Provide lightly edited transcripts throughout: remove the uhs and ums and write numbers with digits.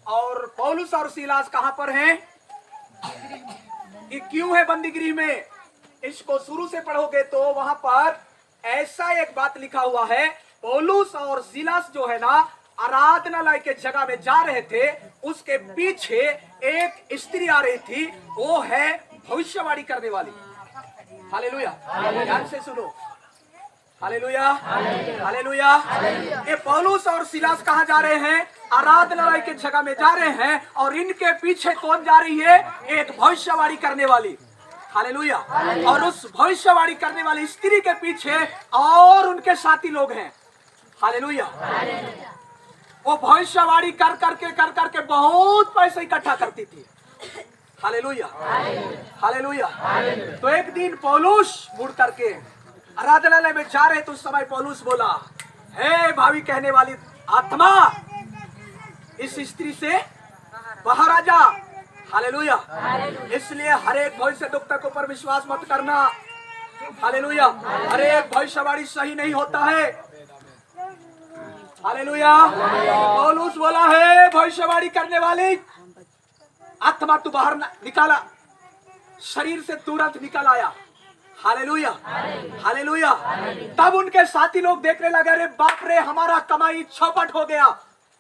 और पौलुस और सीलास कहां पर हैं? ये क्यों है बंदीगृह में? इसको शुरू से पढ़ोगे तो वहां पर ऐसा एक बात लिखा हुआ है, पौलुस और सीलास जो है ना आराधनालय के जगह में जा रहे थे, उसके पीछे एक स्त्री आ रही थी, वो है भविष्यवाणी करने वाली। हालेलुया, ध्यान से सुनो। Hallelujah, hallelujah. ये पौलुस और सीलास कहाँ जा रहे हैं? आराधनालय के जगह में जा रहे हैं, और इनके पीछे कौन जा रही है? एक भविष्यवाणी करने वाली। हालेलुया। और उस भविष्यवाणी करने वाली स्त्री के पीछे और उनके साथी लोग हैं। हालेलुया। वो भविष्यवाणी कर करके बहुत पैसे इकट्ठा करती थी। Hallelujah, hallelujah. तो एक दिन पौलुस मुड़ करके आराधनालय में जा रहे तो उस समय पौलुस बोला, हे भावी कहने वाली आत्मा, इस स्त्री से बाहर आ जा। हालेलुया। इसलिए हर एक भविष्यद्वक्ता के ऊपर विश्वास मत करना। हालेलुया। हर एक भविष्यवाणी सही नहीं होता है। हालेलुया। पौलुस बोला है भविष्यवाणी करने वाली आत्मा तू बाहर निकाला, शरीर से तुरंत निकल आया। Hallelujah, hallelujah. तब उनके साथी लोग देखने लगे, अरे बाप रे, हमारा कमाई चौपट हो गया।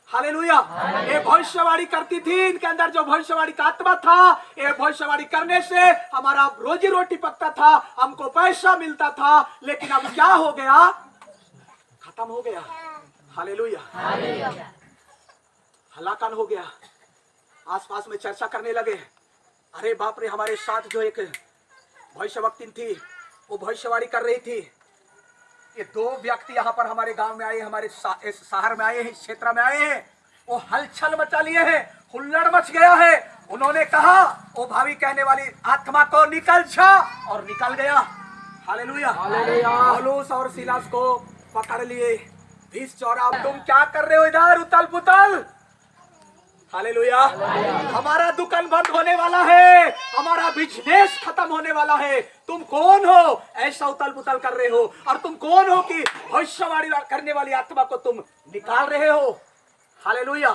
हालेलुया। ये भविष्यवाणी करती थी, इनके अंदर जो भविष्यवाणी का आत्मा था, ये भविष्यवाणी करने से हमारा रोजी रोटी पकता था, हमको पैसा मिलता था, लेकिन अब क्या हो गया? खत्म हो गया। हालेलुया, हलाकन हो गया। आसपास में चर्चा करने लगे, अरे बाप रे, हमारे साथ जो एक भविष्यवक्तिन थी, वो भविष्यवाणी कर रही थी। ये दो व्यक्ति यहाँ पर हमारे गांव में आए, हमारे इस शहर में आए हैं, इस क्षेत्र में आए हैं, वो हलचल मचा लिए हैं, हुल्लड़ मच गया है। उन्होंने कहा वो भावी कहने वाली आत्मा को निकल जा, और निकल गया। हालेलुया। पौलुस और सीलास को पकड़ लिए, 20 चौरा, तुम क्या कर रहे हो इधर उतल पुतल? हालेलुया। हमारा दुकान बंद होने वाला है, हमारा बिजनेस खत्म होने वाला है, तुम कौन हो ऐसा उतल पुतल कर रहे हो? और तुम कौन हो कि भविष्यवाणी करने वाली आत्मा को तुम निकाल रहे हो? Hallelujah,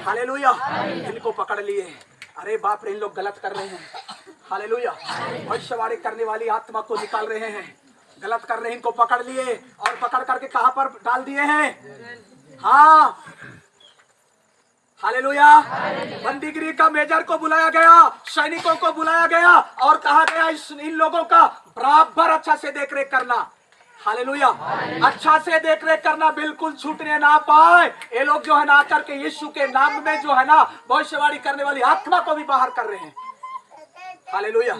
hallelujah. इनको पकड़ लिए, अरे बाप रे, इन लोग गलत कर रहे हैं। हालेलुया। भविष्यवाणी करने वाली आत्मा को निकाल रहे हैं, गलत कर रहे हैं। इनको पकड़ लिए और पकड़ करके कहां पर डाल दिए हैं? हाँ, हालेलुया। बंदीगिरी का मेजर को बुलाया गया, सैनिकों को बुलाया गया और कहा गया इन लोगों का बराबर अच्छा से देखरेख करना। हालेलुया। अच्छा से देखरेख करना, बिल्कुल छूटने ना पाए। ये लोग जो है ना आकर के यीशु के नाम में जो है ना भविष्यवाणी करने वाली आत्मा को भी बाहर कर रहे हैं। हालेलुया।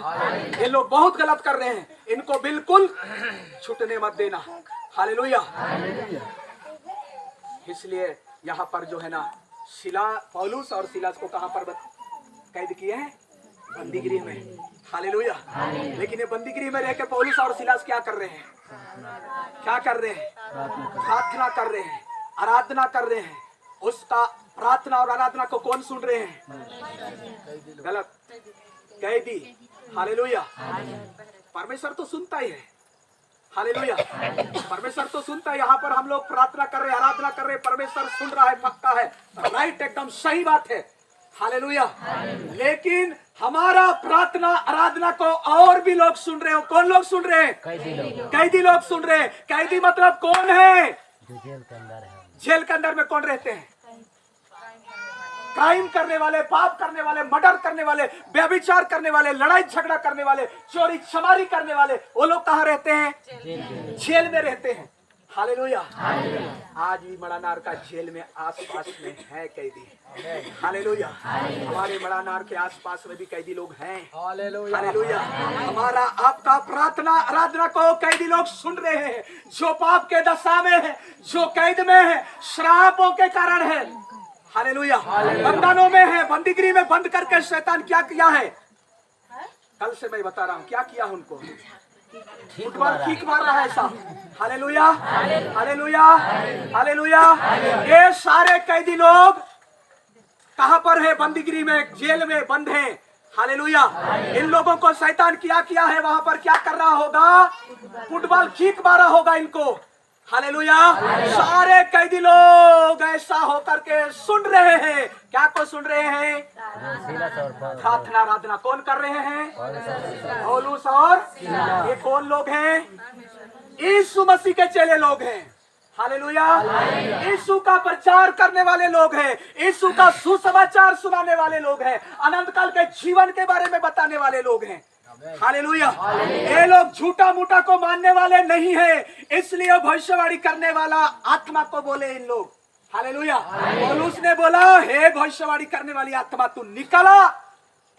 ये लोग बहुत गलत कर रहे हैं, इनको बिल्कुल छूटने मत देना। हालेलुया। इसलिए यहाँ पर जो है ना पौलुस और सीलास को कहां पर कैद किए हैं? बंदीगृह में। हालेलुया। लेकिन ये बंदीगृह में रह के पौलुस और सीलास क्या कर रहे हैं? क्या कर रहे हैं? प्रार्थना कर रहे हैं, आराधना कर रहे हैं। उसका प्रार्थना और आराधना को कौन सुन रहे हैं? गलत कैदी। हालेलुया। परमेश्वर तो सुनता ही है। हालेलुया। परमेश्वर तो सुनता है। यहाँ पर हम लोग प्रार्थना कर रहे हैं, आराधना कर रहे हैं, परमेश्वर सुन रहा है, पक्का है, राइट, एकदम सही बात है। हालेलुया। लेकिन हमारा प्रार्थना आराधना को और भी लोग सुन रहे हो। कौन लोग सुन रहे हैं? कैदी लोग सुन रहे हैं। कैदी मतलब कौन है? जेल के अंदर में कौन रहते हैं? क्राइम करने वाले, पाप करने वाले, मर्डर करने वाले, व्यभिचार करने वाले, लड़ाई झगड़ा करने वाले, चोरी चमारी करने वाले, वो लोग कहाँ रहते हैं? जेल में रहते हैं। हालेलुया। आज भी मड़ानार का जेल में आसपास में है कैदी। हालेलुया। हमारे मड़ानार के आसपास में भी कैदी लोग हैं। हालेलुया। हमारा आपका प्रार्थना आराधना को कैदी लोग सुन रहे हैं, जो पाप के दशा में है, जो कैद में है, श्रापों के कारण है। हालेलुया। बंधनों में है, बंदीगृह में बंद करके शैतान क्या किया है? कल से मैं बता रहा हूँ क्या किया उनको। फुटबॉल किक मार रहा है ऐसा। Hallelujah, hallelujah, hallelujah. ये सारे कैदी लोग कहां पर है? बंदीगृह में, जेल में बंद हैं। हालेलुया। इन लोगों को शैतान क्या किया है? वहां पर क्या कर रहा होगा? फुटबॉल किक मारा होगा इनको। हालेलुया। सारे कैदी लोग ऐसा होकर के सुन रहे हैं। क्या को सुन रहे हैं? प्रार्थना आराधना कौन कर रहे हैं? पौलुस और ये कौन लोग हैं? यीशु मसीह के चेले लोग हैं। हालेलुया। यीशु का प्रचार करने वाले लोग हैं, यीशु का सुसमाचार सुनाने वाले लोग हैं, अनंत काल के जीवन के बारे में बताने वाले लोग हैं। हालेलुया। ये लोग झूठा मूठा को मानने वाले नहीं है, इसलिए भविष्यवाणी करने वाला आत्मा को बोले इन लोग। हालेलुया। पौलुस ने बोला, हे भविष्यवाणी करने वाली आत्मा तू निकला,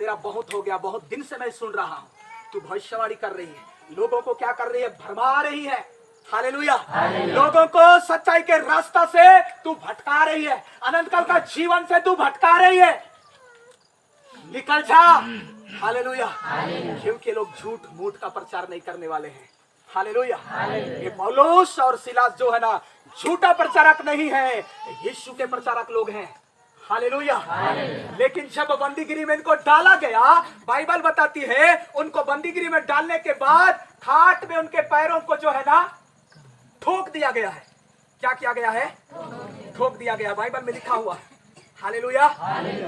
तेरा बहुत हो गया, बहुत दिन से मैं सुन रहा हूँ तू भविष्यवाणी कर रही है, लोगों को क्या कर रही है? भरमा रही है। हालेलुया। लोगों को सच्चाई के रास्ता से तू भटका रही है, अनंत काल का जीवन से तू भटका रही है, निकल जा। हालेलुया। क्योंकि लोग झूठ मूठ का प्रचार नहीं करने वाले हैं। हालेलुया। ये पौलुस और सिलास जो है ना, झूठा प्रचारक नहीं है, यीशु के प्रचारक लोग हैं। हालेलुया। लेकिन जब बंदीगिरी में इनको डाला गया, बाइबल बताती है उनको बंदीगिरी में डालने के बाद खाट में उनके पैरों को जो है ना ठोक दिया गया है। क्या किया गया है? ठोक दिया गया, बाइबल में लिखा हुआ है। हालेलुया।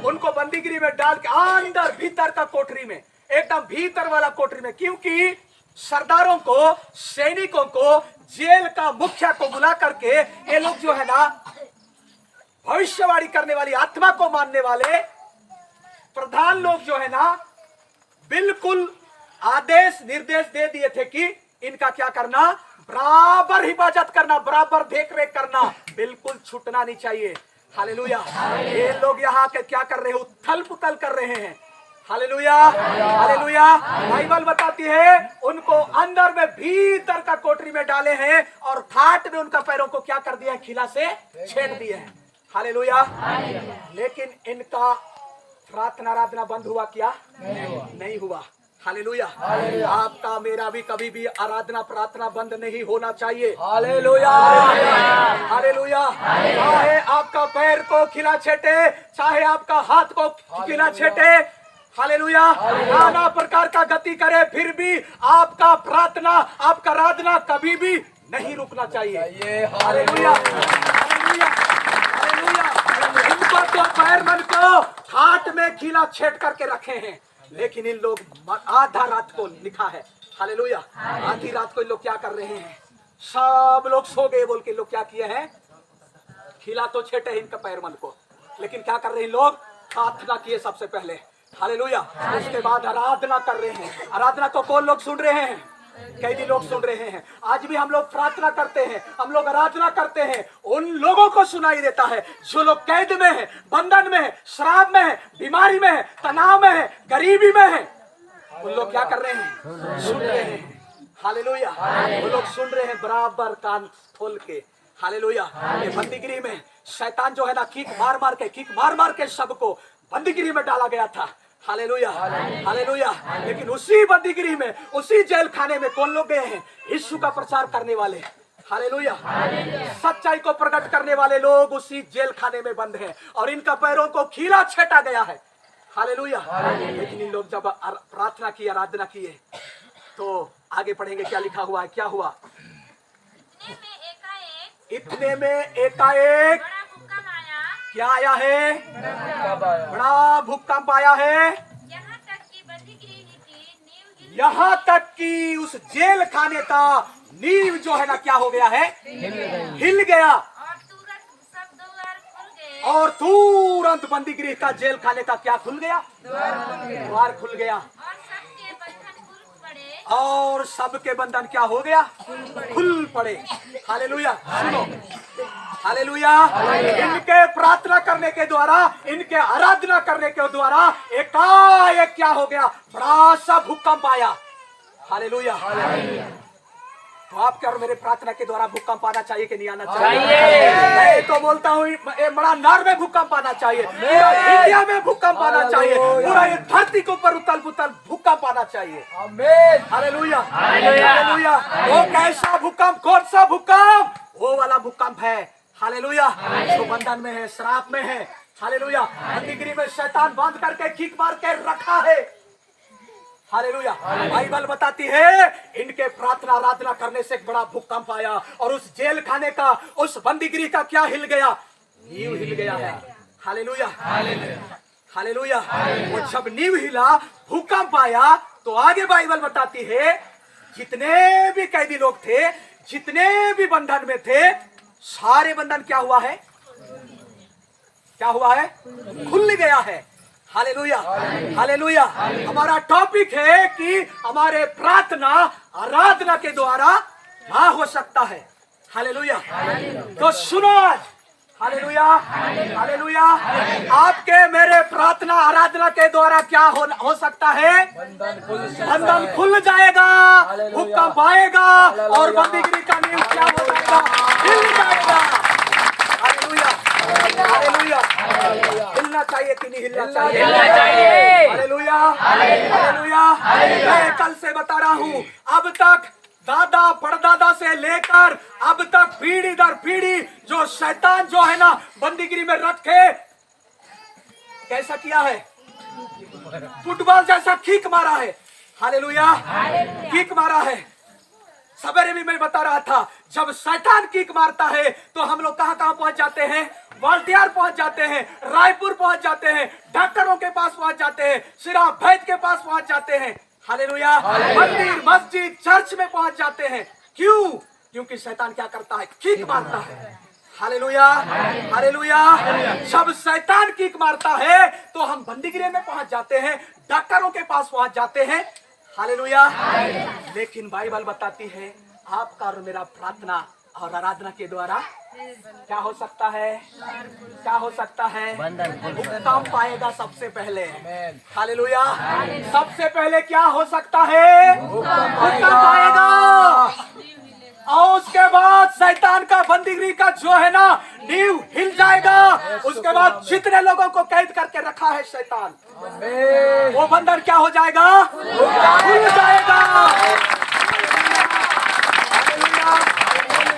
उनको बंदीगिरी में डाल के अंदर भीतर का कोठरी में, एकदम भीतर वाला कोठरी में, क्योंकि सरदारों को, सैनिकों को, जेल का मुखिया को बुला करके ये लोग जो है ना भविष्यवाणी करने वाली आत्मा को मानने वाले प्रधान लोग जो है ना, बिल्कुल आदेश निर्देश दे दिए थे कि इनका क्या करना? बराबर हिफाजत करना, बराबर देख रेख करना, बिल्कुल छूटना नहीं चाहिए। हालेलुया। ये लोग यहाँ के क्या कर रहे हैं? उथल पुथल कर रहे हैं। हालेलुया। हालेलुया। बाइबल बताती है उनको अंदर में भीतर का कोठरी में डाले हैं और खाट में उनका पैरों को क्या कर दिया है? खिला से छेड़ दिए हैं। हालेलुया। लेकिन इनका प्रार्थना आराधना बंद हुआ क्या? नहीं हुआ। हालेलुया। आपका मेरा भी कभी भी आराधना प्रार्थना बंद नहीं होना चाहिए। हालेलुया। हालेलुया। चाहे आपका पैर को खिला छेटे, चाहे आपका हाथ को खिला छेटे, हालेलुया, नाना प्रकार का गति करे, फिर भी आपका प्रार्थना, आपका आराधना कभी भी नहीं रुकना चाहिए। हालेलुया। हालेलुया। हालेलुया। इनको तो पैर मन को हाथ में खिला छेट करके रखे हैं, लेकिन इन लोग आधा रात को लिखा है। हालेलुया। आधी रात को इन लोग क्या कर रहे हैं? सब लोग सो गए बोल के लोग क्या किए हैं? खिला तो छेटे इनका पैर मन को, लेकिन क्या कर रहे हैं लोग? प्रार्थना किए सबसे पहले। हालेलुया। उसके बाद आराधना कर रहे हैं। आराधना को कौन लोग सुन रहे हैं? कैदी लोग सुन रहे हैं। आज भी हम लोग प्रार्थना करते हैं, हम लोग आराधना करते हैं, उन लोगों को सुनाई देता है जो लोग कैद में है, बंधन में है, शराब में है, बीमारी में है, तनाव में है, गरीबी में है। उन लोग क्या कर रहे हैं? सुन रहे हैं। हालेलुया। वो लोग सुन रहे हैं बराबर कान खोल के। हालेलुया। बंदीगिरी में शैतान जो है ना, किक मार मार के सबको बंदीगिरी में डाला गया था। हालेलुया। हालेलुया। लेकिन उसी बंदीगिरी में, उसी जेल खाने में कौन लोग गए हैं? यीशु का प्रचार करने वाले। हालेलुया। सच्चाई को प्रकट करने वाले लोग उसी जेल खाने में बंद हैं और इनका पैरों को खीला छेटा गया है। हालेलुया। लेकिन इन लोग जब प्रार्थना की, आराधना किए, तो आगे पढ़ेंगे क्या लिखा हुआ है, क्या हुआ? इतने में एकाएक क्या आया है? बड़ा भूकंप आया है। यहाँ तक कि उस जेल खाने का नींव जो है ना क्या हो गया है? हिल गया। और तुरंत बंदीगृह का, जेल खाने का क्या खुल गया? द्वार खुल गया। और सबके बंधन क्या हो गया? खुल पड़े। हालेलुया। सुनो, हालेलुया। इनके प्रार्थना करने के द्वारा, इनके आराधना करने के द्वारा एकाएक क्या हो गया? बड़ा सा भूकंप आया। हालेलुया। तो आपके और मेरे प्रार्थना के द्वारा भूकंप आना चाहिए कि नहीं आना चाहिए? मैं तो बोलता हूँ बड़ा नर में भूकंप आना चाहिए, पूरा इंडिया में भूकंप आना चाहिए, पूरा ये धरती के ऊपर उतल पुतल भूकंप आना चाहिए। आमीन। हालेलुया। हालेलुया। वो कैसा भूकंप? कौन सा भूकंप? वो वाला भूकंप है। हालेलुया। जो बंधन में है, श्राप में है। हालेलुया। बंदीगिरी में शैतान बांध करके किक मार के रखा है। हालेलुया। बाइबल बताती है इनके प्रार्थना आराधना करने से एक बड़ा भूकंप आया और उस जेल खाने का, उस बंदीगिरी का क्या हिल गया? नींव हिल गया है। Hallelujah, hallelujah. वो जब नींव हिला, भूकंप आया, तो आगे बाइबल बताती है जितने भी कैदी लोग थे, जितने भी बंधन में थे, सारे बंधन क्या हुआ है? क्या हुआ है? खुल गया है। Hallelujah, hallelujah. हमारा टॉपिक है कि हमारे प्रार्थना आराधना के द्वारा क्या हो सकता है। हालेलुया। तो सुनो आज, हालेलुया, हालेलुया। आपके मेरे प्रार्थना आराधना के द्वारा क्या हो सकता है? बंधन खुल जाएगा, भूकंप आएगा और बंदीगिरी का नींव क्या हो जाएगा? हिल जाएगा। Hallelujah, hallelujah. हिलना चाहिए कि नहीं हिलना चाहिए? Hallelujah, hallelujah. मैं कल से बता रहा हूं, अब तक दादा परदादा से लेकर अब तक पीढ़ी दर पीढ़ी जो शैतान जो है ना बंदीगिरी में रखे, कैसा किया है? फुटबॉल जैसा किक मारा है। हालेलुया, किक मारा है। सवेरे भी मैं बता रहा था, जब शैतान किक मारता है तो हम लोग कहां कहां पहुंच जाते हैं? वालटियार पहुंच जाते हैं, रायपुर पहुंच जाते हैं, डॉक्टरों के पास पहुंच जाते हैं, सिराफ वैद्य के पास पहुंच जाते हैं। हालेलुया, मंदिर मस्जिद चर्च में पहुंच जाते हैं। क्यों? क्योंकि शैतान क्या करता है? किक मारता है। Hallelujah, hallelujah. जब शैतान किक मारता है तो हम बंदीगिरी में पहुंच जाते हैं, डॉक्टरों के पास पहुंच जाते हैं। हालेलुया। लेकिन बाइबल बताती है आपका और मेरा प्रार्थना और आराधना के द्वारा क्या हो सकता है? क्या हो सकता है? भूकंप आएगा सबसे पहले। हालेलुया। सबसे पहले क्या हो सकता है? भूकंप आएगा और उसके बाद शैतान का बंदीगिरी का जो है ना नींव हिल जाएगा। उसके बाद जितने लोगों को कैद करके रखा है शैतान, वो बंधन क्या हो जाएगा? खुल जाएगा।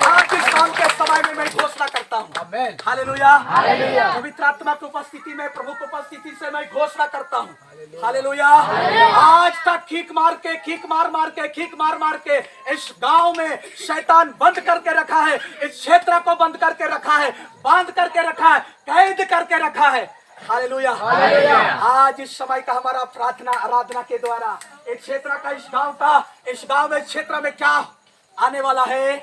आज इस शाम के समय में मैं घोषणा करता हूँ, हालेलुया, पवित्र आत्मा की उपस्थिति में, प्रभु की उपस्थिति से मैं घोषणा करता हूँ, हालेलुया। आज तक किक मार के इस गांव में शैतान बंद करके रखा है, इस क्षेत्र को बंद करके रखा है, बांध करके रखा है, कैद करके रखा है। हालेलुया। आज इस समय का हमारा प्रार्थना आराधना के द्वारा इस क्षेत्र का, इस गांव में, क्षेत्र में क्या आने वाला है?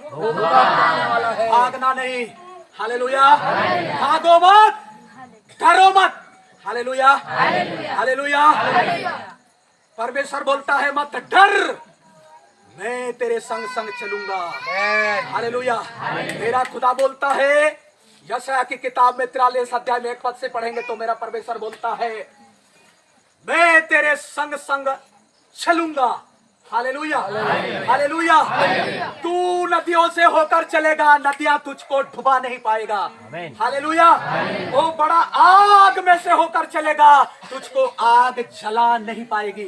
भागना नहीं। हालेलुया। भागो मत, डरो मत। Hallelujah, hallelujah. परमेश्वर बोलता है मत डर, मैं तेरे संग संग चलूंगा। हालेलुया। मेरा खुदा बोलता है, यशायाह की किताब में 43 अध्याय में 1 पद से पढ़ेंगे तो मेरा परमेश्वर बोलता है मैं तेरे संग संग चलूंगा। Hallelujah, hallelujah. तू नदियों से होकर चलेगा, नदियां तुझको डुबा नहीं पाएगा। हालेलुया। वो बड़ा आग में से होकर चलेगा, तुझको आग जला नहीं पाएगी।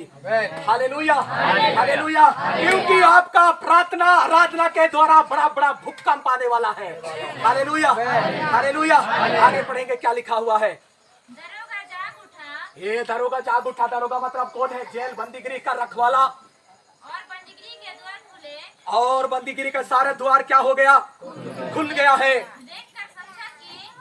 Hallelujah, hallelujah. क्योंकि आपका प्रार्थना आराधना के द्वारा बड़ा बड़ा भूकंप आने वाला है। Hallelujah, hallelujah. आगे पढ़ेंगे क्या लिखा हुआ है? दरोगा जाग उठा। ये दरोगा जाग उठा। दरोगा मतलब कौन है? जेल बंदीगिरी का रखवाला। और बंदीगिरी के द्वार खुले। और बंदीगिरी का सारे द्वार क्या हो गया? खुल गया है।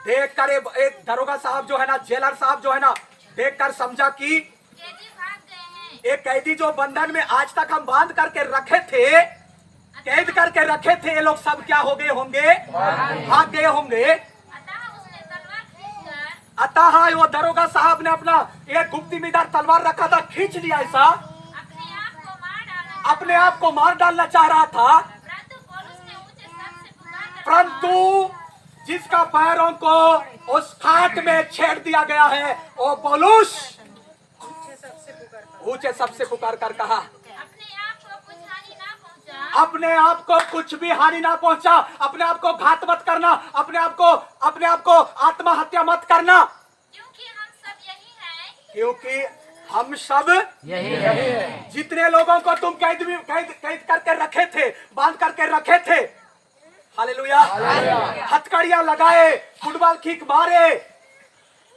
देखकर एक दरोगा साहब जो है ना, जेलर साहब जो है ना, देखकर समझा कि कैदी भाग गए हैं। एक कैदी जो बंधन में आज तक हम बांध करके रखे थे, कैद करके रखे थे, ये लोग सब क्या हो गए होंगे? भाग गए होंगे। अतः उसने तलवार खींचकर अतः वो दरोगा साहब ने अपना एक गुप्तीदार तलवार रखा था, खींच लिया ऐसा, अपने आप को मार डालना चाह रहा था। परंतु पौलुस ने ऊंचे स्वर से पुकारकर परंतु जिसका पैरों को उस खाट में छेड़ दिया गया है, वो पौलुस ऊंचे सबसे पुकार कर कहा, अपने आप को कुछ भी हानि ना पहुंचा, अपने आप को घात मत करना, अपने आप को आत्महत्या मत करना, क्योंकि हम सब यही हैं। क्योंकि हम सब यही है। जितने लोगों को तुम कैद करके रखे थे, बांध करके रखे थे, हालेलुया, हथकड़ियां लगाए, फुटबॉल किक मारे,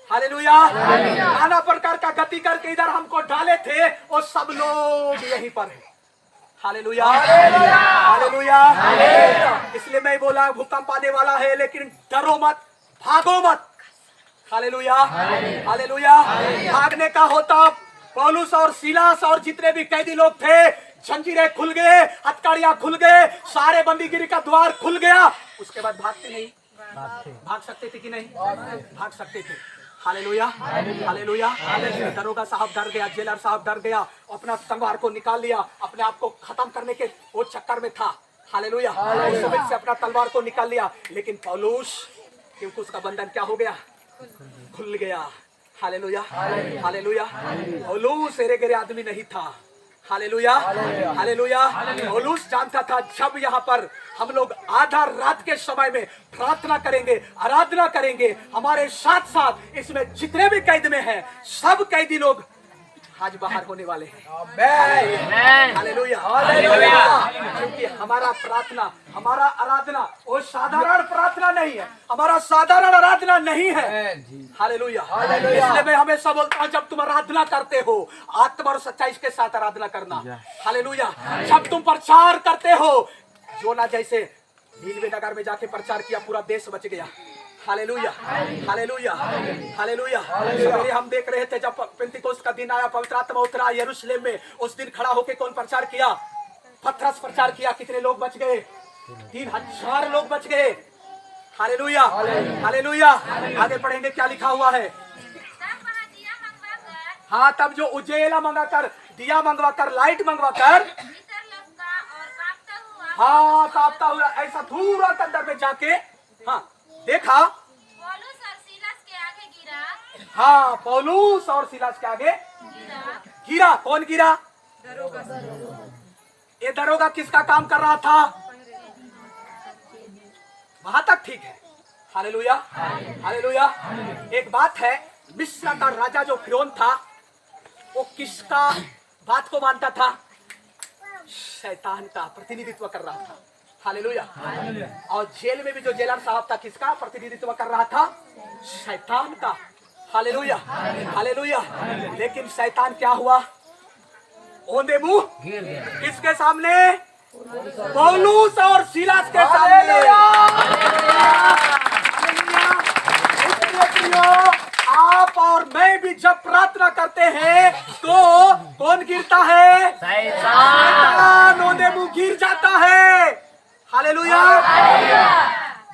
हालेलुया। नाना प्रकार का गति करके इधर हमको डाले थे, वो सब लोग यहीं पर है। Hallelujah, hallelujah. इसलिए मैं बोला भूकंप आने वाला है, लेकिन डरो मत, भागो मत। Hallelujah, hallelujah. भागने का होता पौलुस और सीलास और जितने भी कैदी लोग थे, जंजीरें खुल गए, हथकड़ियां खुल गए, सारे बंदीगिरी का द्वार खुल गया। उसके बाद भागते नहीं, भाग सकते थे कि नहीं? भाग सकते थे। Hallelujah, hallelujah. दरोगा साहब डर गया, जेलर साहब डर गया, अपना तलवार को निकाल लिया, अपने आप को खत्म करने के वो चक्कर में था। हालेलुया, उस समय से अपना तलवार को निकाल लिया। लेकिन पौलुस, क्योंकि उसका बंधन क्या हो गया? खुल गया। Hallelujah, hallelujah. पौलुस एरे गेरे आदमी नहीं था। Hallelujah, hallelujah. पौलुस जानता था जब यहाँ पर हम लोग आधा रात के समय में प्रार्थना करेंगे, आराधना करेंगे, हमारे साथ साथ इसमें जितने भी कैद में हैं, सब कैदी लोग आज बाहर होने वाले हैं। Hallelujah, hallelujah. क्योंकि हमारा प्रार्थना, हमारा आराधना वो साधारण प्रार्थना नहीं है, हमारा साधारण आराधना नहीं है। हालेलुया। इसलिए मैं हमेशा बोलता हूँ, जब तुम आराधना करते हो, आत्मा और सच्चाई के साथ आराधना करना। हालेलुया। जब तुम प्रचार करते हो, जोना जैसे नीलवे नगर में जाके प्रचार किया, पूरा देश बच गया। Hallelujah, hallelujah, hallelujah. सवेरे हम देख रहे थे, जब पेंतिकोस्त का दिन आया, पवित्र आत्मा उतरा यरूशलेम में, उस दिन खड़ा होकर कौन प्रचार किया? पतरस प्रचार किया। कितने लोग बच गए? 3000 लोग बच गए। Hallelujah, hallelujah. आगे पढ़ेंगे क्या लिखा हुआ है। तब वहाँ दिया मंगवाकर हाँ, तब जो उजेला मंगाकर, दिया मंगवाकर, लाइट मंगवाकर, भीतर लपका और कांपता हुआ हाँ कांपता हुआ ऐसा धूरा अंदर में जाके, हाँ देखा, पौलुस और सीलास के आगे गिरा। हाँ पौलुस और सीलास के आगे गिरा। कौन गिरा? ये दरोगा किसका काम कर रहा था? वहां तक ठीक है। Hallelujah, hallelujah. एक बात है, मिस्र का राजा जो फिरौन था, वो किसका बात को मानता था? शैतान का प्रतिनिधित्व कर रहा था। हालेलुया। और जेल में भी जो जेलर साहब था, किसका प्रतिनिधित्व कर रहा था? शैतान का। Hallelujah, hallelujah. लेकिन शैतान क्या हुआ? ओंधे मुंह किसके सामने? पौलुस और सीलास के सामने। आप और मैं भी जब प्रार्थना करते हैं, तो कौन गिरता है? शैतान ओंधे मुंह गिर जाता है। हालेलुया।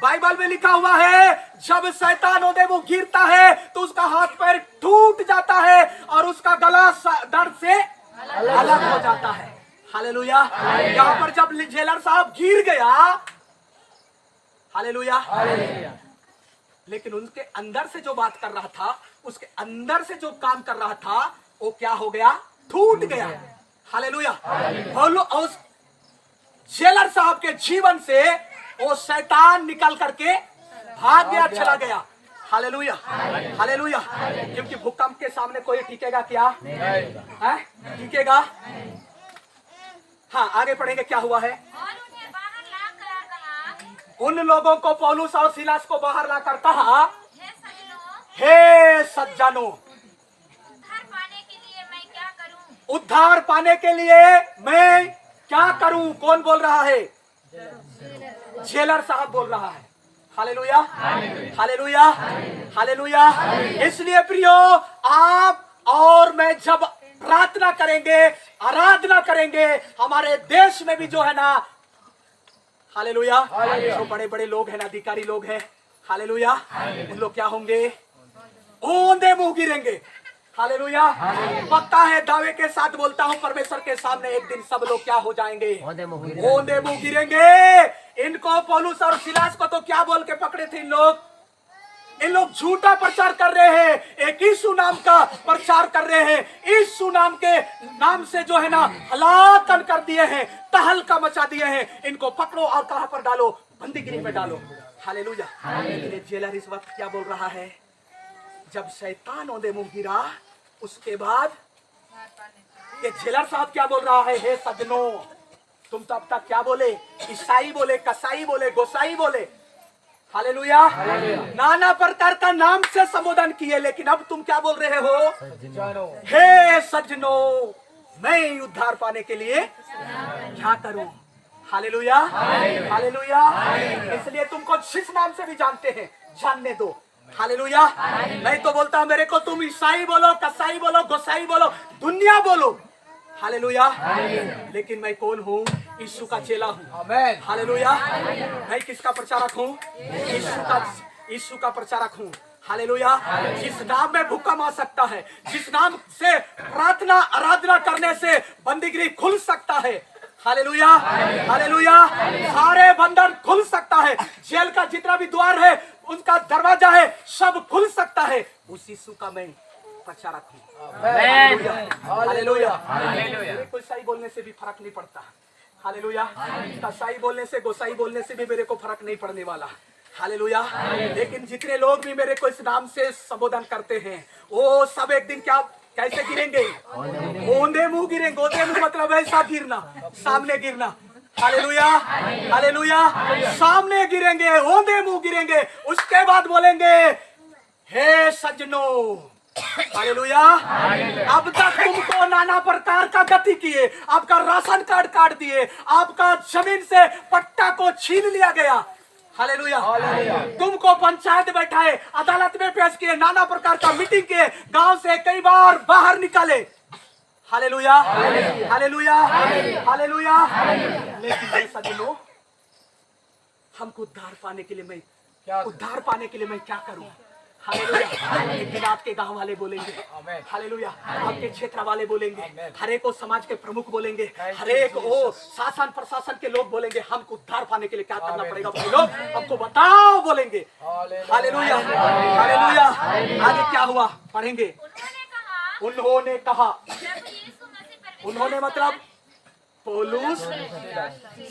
बाइबल में लिखा हुआ है, जब शैतान ओंधे मुंह गिरता है, तो उसका हाथ पैर टूट जाता है और उसका गला दर्द से अलग हो जाता है। हालेलुया। यहाँ पर जब जेलर साहब गिर गया, हालेलुया, लेकिन उनके अंदर से जो बात कर रहा था, उसके अंदर से जो काम कर रहा था, वो क्या हो गया? टूट गया। हालेलुया। और जेलर साहब के जीवन से वो शैतान निकल करके भाग गया, चला गया। Hallelujah, hallelujah. क्योंकि भूकंप के सामने कोई टिकेगा क्या? टिकेगा? हाँ, आगे पढ़ेंगे क्या हुआ है। और उन्हें बाहर लाकर कहा, उन लोगों को, पौलुस और सीलास को बाहर लाकर कहा, हे सज्जनों, हे सज्जनों, उद्धार पाने के लिए मैं क्या करूं? उद्धार पाने के लिए मैं क्या करूं? कौन बोल रहा है? जेलर साहब बोल रहा है। Hallelujah, hallelujah, hallelujah. इसलिए प्रियो, आप और मैं जब प्रार्थना करेंगे, आराधना करेंगे, हमारे देश में भी जो है ना, हालेलुया, जो बड़े बड़े लोग हैं, अधिकारी लोग हैं, हालेलुया, उन लोग क्या होंगे? ओंधे मुंह गिरेंगे। हालेलुया। पता है, दावे के साथ बोलता हूं, परमेश्वर के सामने एक दिन सब लोग क्या हो जाएंगे? ओंधे मुंह गिरेंगे। इनको, पौलुस और सीलास को तो क्या बोल के पकड़े थे इन लोग? इन लोग झूठा प्रचार कर रहे हैं, एक यीशु नाम का प्रचार कर रहे हैं। यीशु नाम के नाम से जो है ना, हलाकन कर दिए हैं, तहलका मचा दिए हैं। इनको पकड़ो और कहां पर डालो? बंदीगृह में डालो। हालेलुया। लेकिन जेलर इस वक्त क्या बोल रहा है? जब शैतान ओंधे मुंह गिरा, उसके बाद ये जेलर साहब क्या बोल रहा है? हे सज्जनों, तुम तो अब तक क्या बोले? ईसाई बोले, कसाई बोले, गोसाई बोले। हालेलुया। नाना प्रकार का नाम से संबोधन किए, लेकिन अब तुम क्या बोल रहे हो? हे सज्जनों, मैं उद्धार पाने के लिए क्या करूं? Hallelujah, hallelujah. इसलिए तुमको जिस नाम से भी जानते हैं जानने दो। हालेलुया। मैं तो बोलता हूं मेरे को तुम ईसाई बोलो, कसाई बोलो, गोसाई बोलो, दुनिया बोलो, हालेलुया, लेकिन मैं कौन हूँ? यीशु का चेला हूँ। हालेलुया। मैं किसका प्रचारक हूँ? यीशु का प्रचारक हूँ। हालेलुया। जिस नाम में भूकंप आ सकता है, जिस नाम से प्रार्थना आराधना करने से बंदीगिरी खुल सकता है, हालेलुया, हालेलुया, सारे बंधन खुल सकता है, जेल का जितना भी द्वार है उनका दरवाजा है, सब खुल सकता है, उस यीशु का मैं प्रचारक हूँ। Hallelujah, hallelujah. कोई सही बोलने से भी फर्क नहीं पड़ता। हालेलुया। कसाई बोलने से, गोसाई बोलने से भी मेरे को फर्क नहीं पड़ने वाला। हालेलुया। लेकिन जितने लोग भी मेरे को इस नाम से संबोधन करते हैं, वो सब एक दिन क्या कैसे गिरेंगे? ओंधे मुंह गिरेंगे। ओंधे मुंह मतलब ऐसा गिरना, सामने गिरना। Hallelujah, hallelujah. सामने गिरेंगे, ओंधे मुंह गिरेंगे, उसके बाद बोलेंगे हे सज्जनों। हालेलुया। अब तक तुमको नाना प्रकार का गति किए, आपका राशन कार्ड काट दिए, आपका जमीन से पट्टा को छीन लिया गया। हालेलुया। तुमको पंचायत बैठाए, अदालत में पेश किए, नाना प्रकार का मीटिंग किए, गांव से कई बार बाहर निकाले। Hallelujah, hallelujah, hallelujah. लेकिन सज्जनों, हमको उद्धार पाने के लिए मैं क्या करूं? हालेलुया। एक दिन आपके गांव वाले बोलेंगे, हालेलुया, आपके क्षेत्र वाले बोलेंगे, हर एक समाज के प्रमुख बोलेंगे, हर एक शासन प्रशासन के लोग बोलेंगे, हमको उद्धार पाने के लिए क्या करना पड़ेगा भाई लोग, हमको बताओ बोलेंगे। Hallelujah, hallelujah. आगे क्या हुआ पढ़ेंगे। उन्होंने कहा, उन्होंने मतलब पौलुस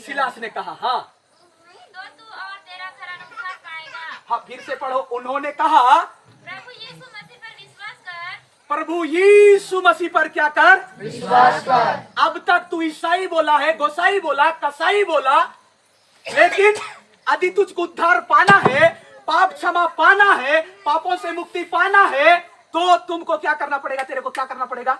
सिलास ने कहा। हाँ, तो तू और तेरा घराना उद्धार पाएगा। हाँ, फिर से पढ़ो। उन्होंने कहा प्रभु यीशु मसीह पर विश्वास कर। प्रभु यीशु मसीह पर क्या कर? विश्वास कर। अब तक तू ईसाई बोला है, गोसाई बोला, कसाई बोला, लेकिन यदि तुझको उद्धार पाना है, पाप क्षमा पाना है, पापों से मुक्ति पाना है, तो तुमको क्या करना पड़ेगा? तेरे को क्या करना पड़ेगा?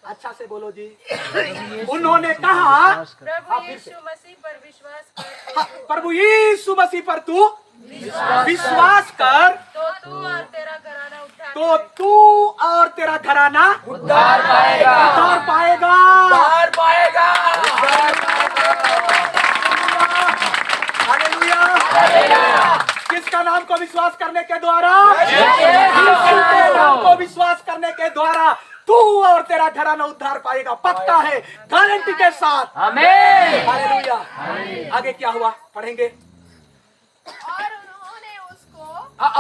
अच्छा से बोलो जी। उन्होंने कहा प्रभु यीशु मसीह पर विश्वास कर। हाँ, प्रभु यीशु मसीह पर तू विश्वास कर, तो तू और तेरा घराना उद्धार तो तू और तेरा घराना उद्धार पाएगा। उद्धार पाएगा। उद्धार पाएगा। हालेलुया। किसका नाम को विश्वास करने के द्वारा? यीशु के नाम को विश्वास करने के द्वारा तू और तेरा घराना उद्धार पाएगा। पक्का है, गारंटी के साथ। आमीन। हालेलुया। आगे क्या हुआ पढ़ेंगे। और उन्होंने उसको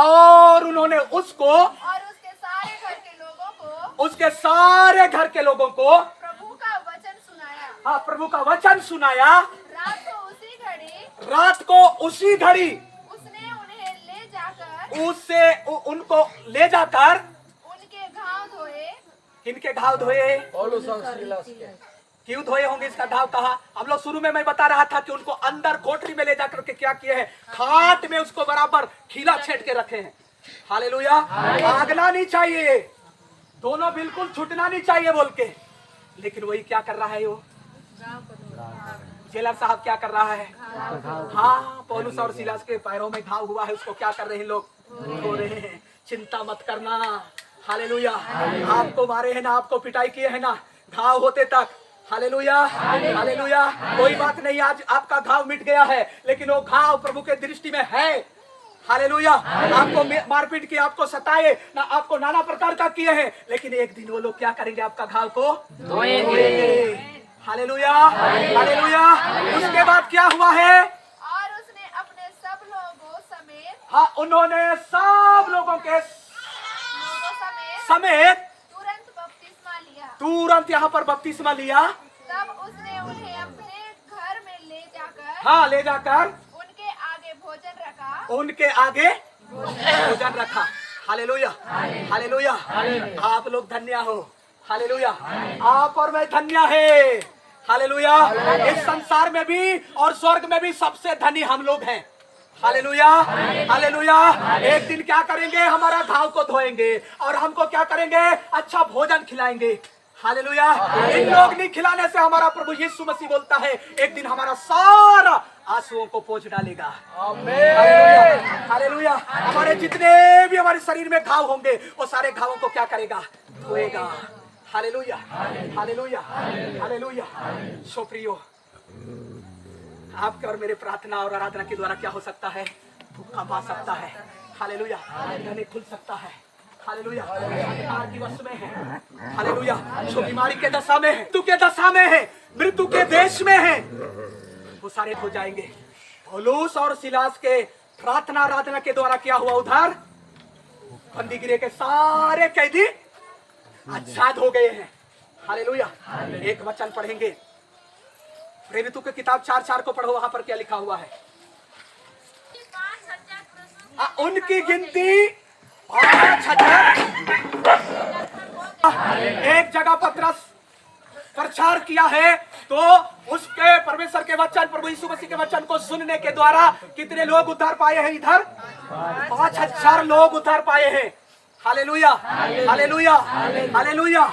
और उन्होंने उसको और उसके सारे घर के लोगों को उसके सारे घर के लोगों को प्रभु का वचन सुनाया। हाँ, प्रभु का वचन सुनाया। रात को उसी घड़ी उसने उन्हें ले जाकर उनको ले जाकर उनके घाव धोए। किनके घाव धोए? पौलुस और सिलास के। क्यों धोए होंगे? इसका घाव कहा? हम लोग शुरू में मैं बता रहा था कि उनको अंदर कोठरी में ले जाकर के क्या किए हैं? खाट में उसको बराबर खीला छेड़ के रखे हैं। हालेलुया। भागना नहीं चाहिए, दोनों बिल्कुल छूटना नहीं चाहिए बोल के, लेकिन वही क्या कर रहा है? वो जेलर साहब क्या कर रहा है? हाँ, पौलुस और सिलास के पैरों में घाव हुआ है, उसको क्या कर रहे हैं लोग? धो रहे हैं। चिंता मत करना। हालेलुया। आपको मारे हैं ना, आपको पिटाई किए है ना, घाव होते तक। Hallelujah, hallelujah. कोई बात नहीं, आज आपका घाव मिट गया है, लेकिन वो घाव प्रभु के दृष्टि में है। हालेलुया। आपको मारपीट की, आपको सताए ना, आपको नाना प्रकार का किए हैं, लेकिन एक दिन वो लोग क्या करेंगे? आपका घाव को धोएंगे। Hallelujah, hallelujah. उसके बाद क्या हुआ है? और उसने अपने सब लोगों समेत हाँ, उन्होंने सब लोगों के समेत तुरंत बपतिस्मा लिया। तुरंत यहाँ पर बपतिस्मा लिया। तब उसने उन्हें अपने घर में ले जाकर हाँ, ले जाकर उनके आगे भोजन रखा। उनके आगे भोजन रखा। Hallelujah, hallelujah. आप लोग धन्य हो। हालेलुया। आप और मैं धन्य है। हालेलुया। इस संसार में भी और स्वर्ग में भी सबसे धनी हम लोग हैं। Hallelujah, hallelujah. एक दिन क्या करेंगे, हमारा घाव को धोएंगे और हमको क्या करेंगे, अच्छा भोजन खिलाएंगे। हालेलुया। इन लोग नहीं खिलाने से हमारा प्रभु यीशु मसीह बोलता है एक दिन हमारा सारा आंसुओं को पोंछ डालेगा। Hallelujah, hallelujah. हमारे जितने भी हमारे शरीर में घाव होंगे वो सारे घावों को क्या करेगा, धोएगा। Hallelujah, hallelujah, hallelujah. सो प्रियो, आपके और मेरे प्रार्थना और आराधना के द्वारा क्या हो सकता है, भूखा पा सकता है। हालेलुया, गले खुल सकता है। हालेलुया, अंधकार की वश में है। हालेलुया, जो बीमारी के दशा में है, मृत्यु के दशा में है, मृत्यु के देश में है, वो सारे हो जाएंगे। पौलुस और सिलास के प्रार्थना आराधना के द्वारा क्या हुआ, उधर बंदीगृह के सारे कैदी आजाद हो गए हैं। हालेलुया। एक वचन पढ़ेंगे, प्रेरितों की किताब 4:4 को पढ़ो, वहां पर क्या लिखा हुआ है। 5,000 पुरुषों उनकी गिनती 5,000। एक जगह पत्रस प्रचार किया है तो उसके परमेश्वर के वचन, प्रभु यीशु मसीह के वचन को सुनने के द्वारा कितने लोग उद्धार पाए हैं, इधर 5,000 लोग उद्धार पाए हैं। Hallelujah, hallelujah, hallelujah.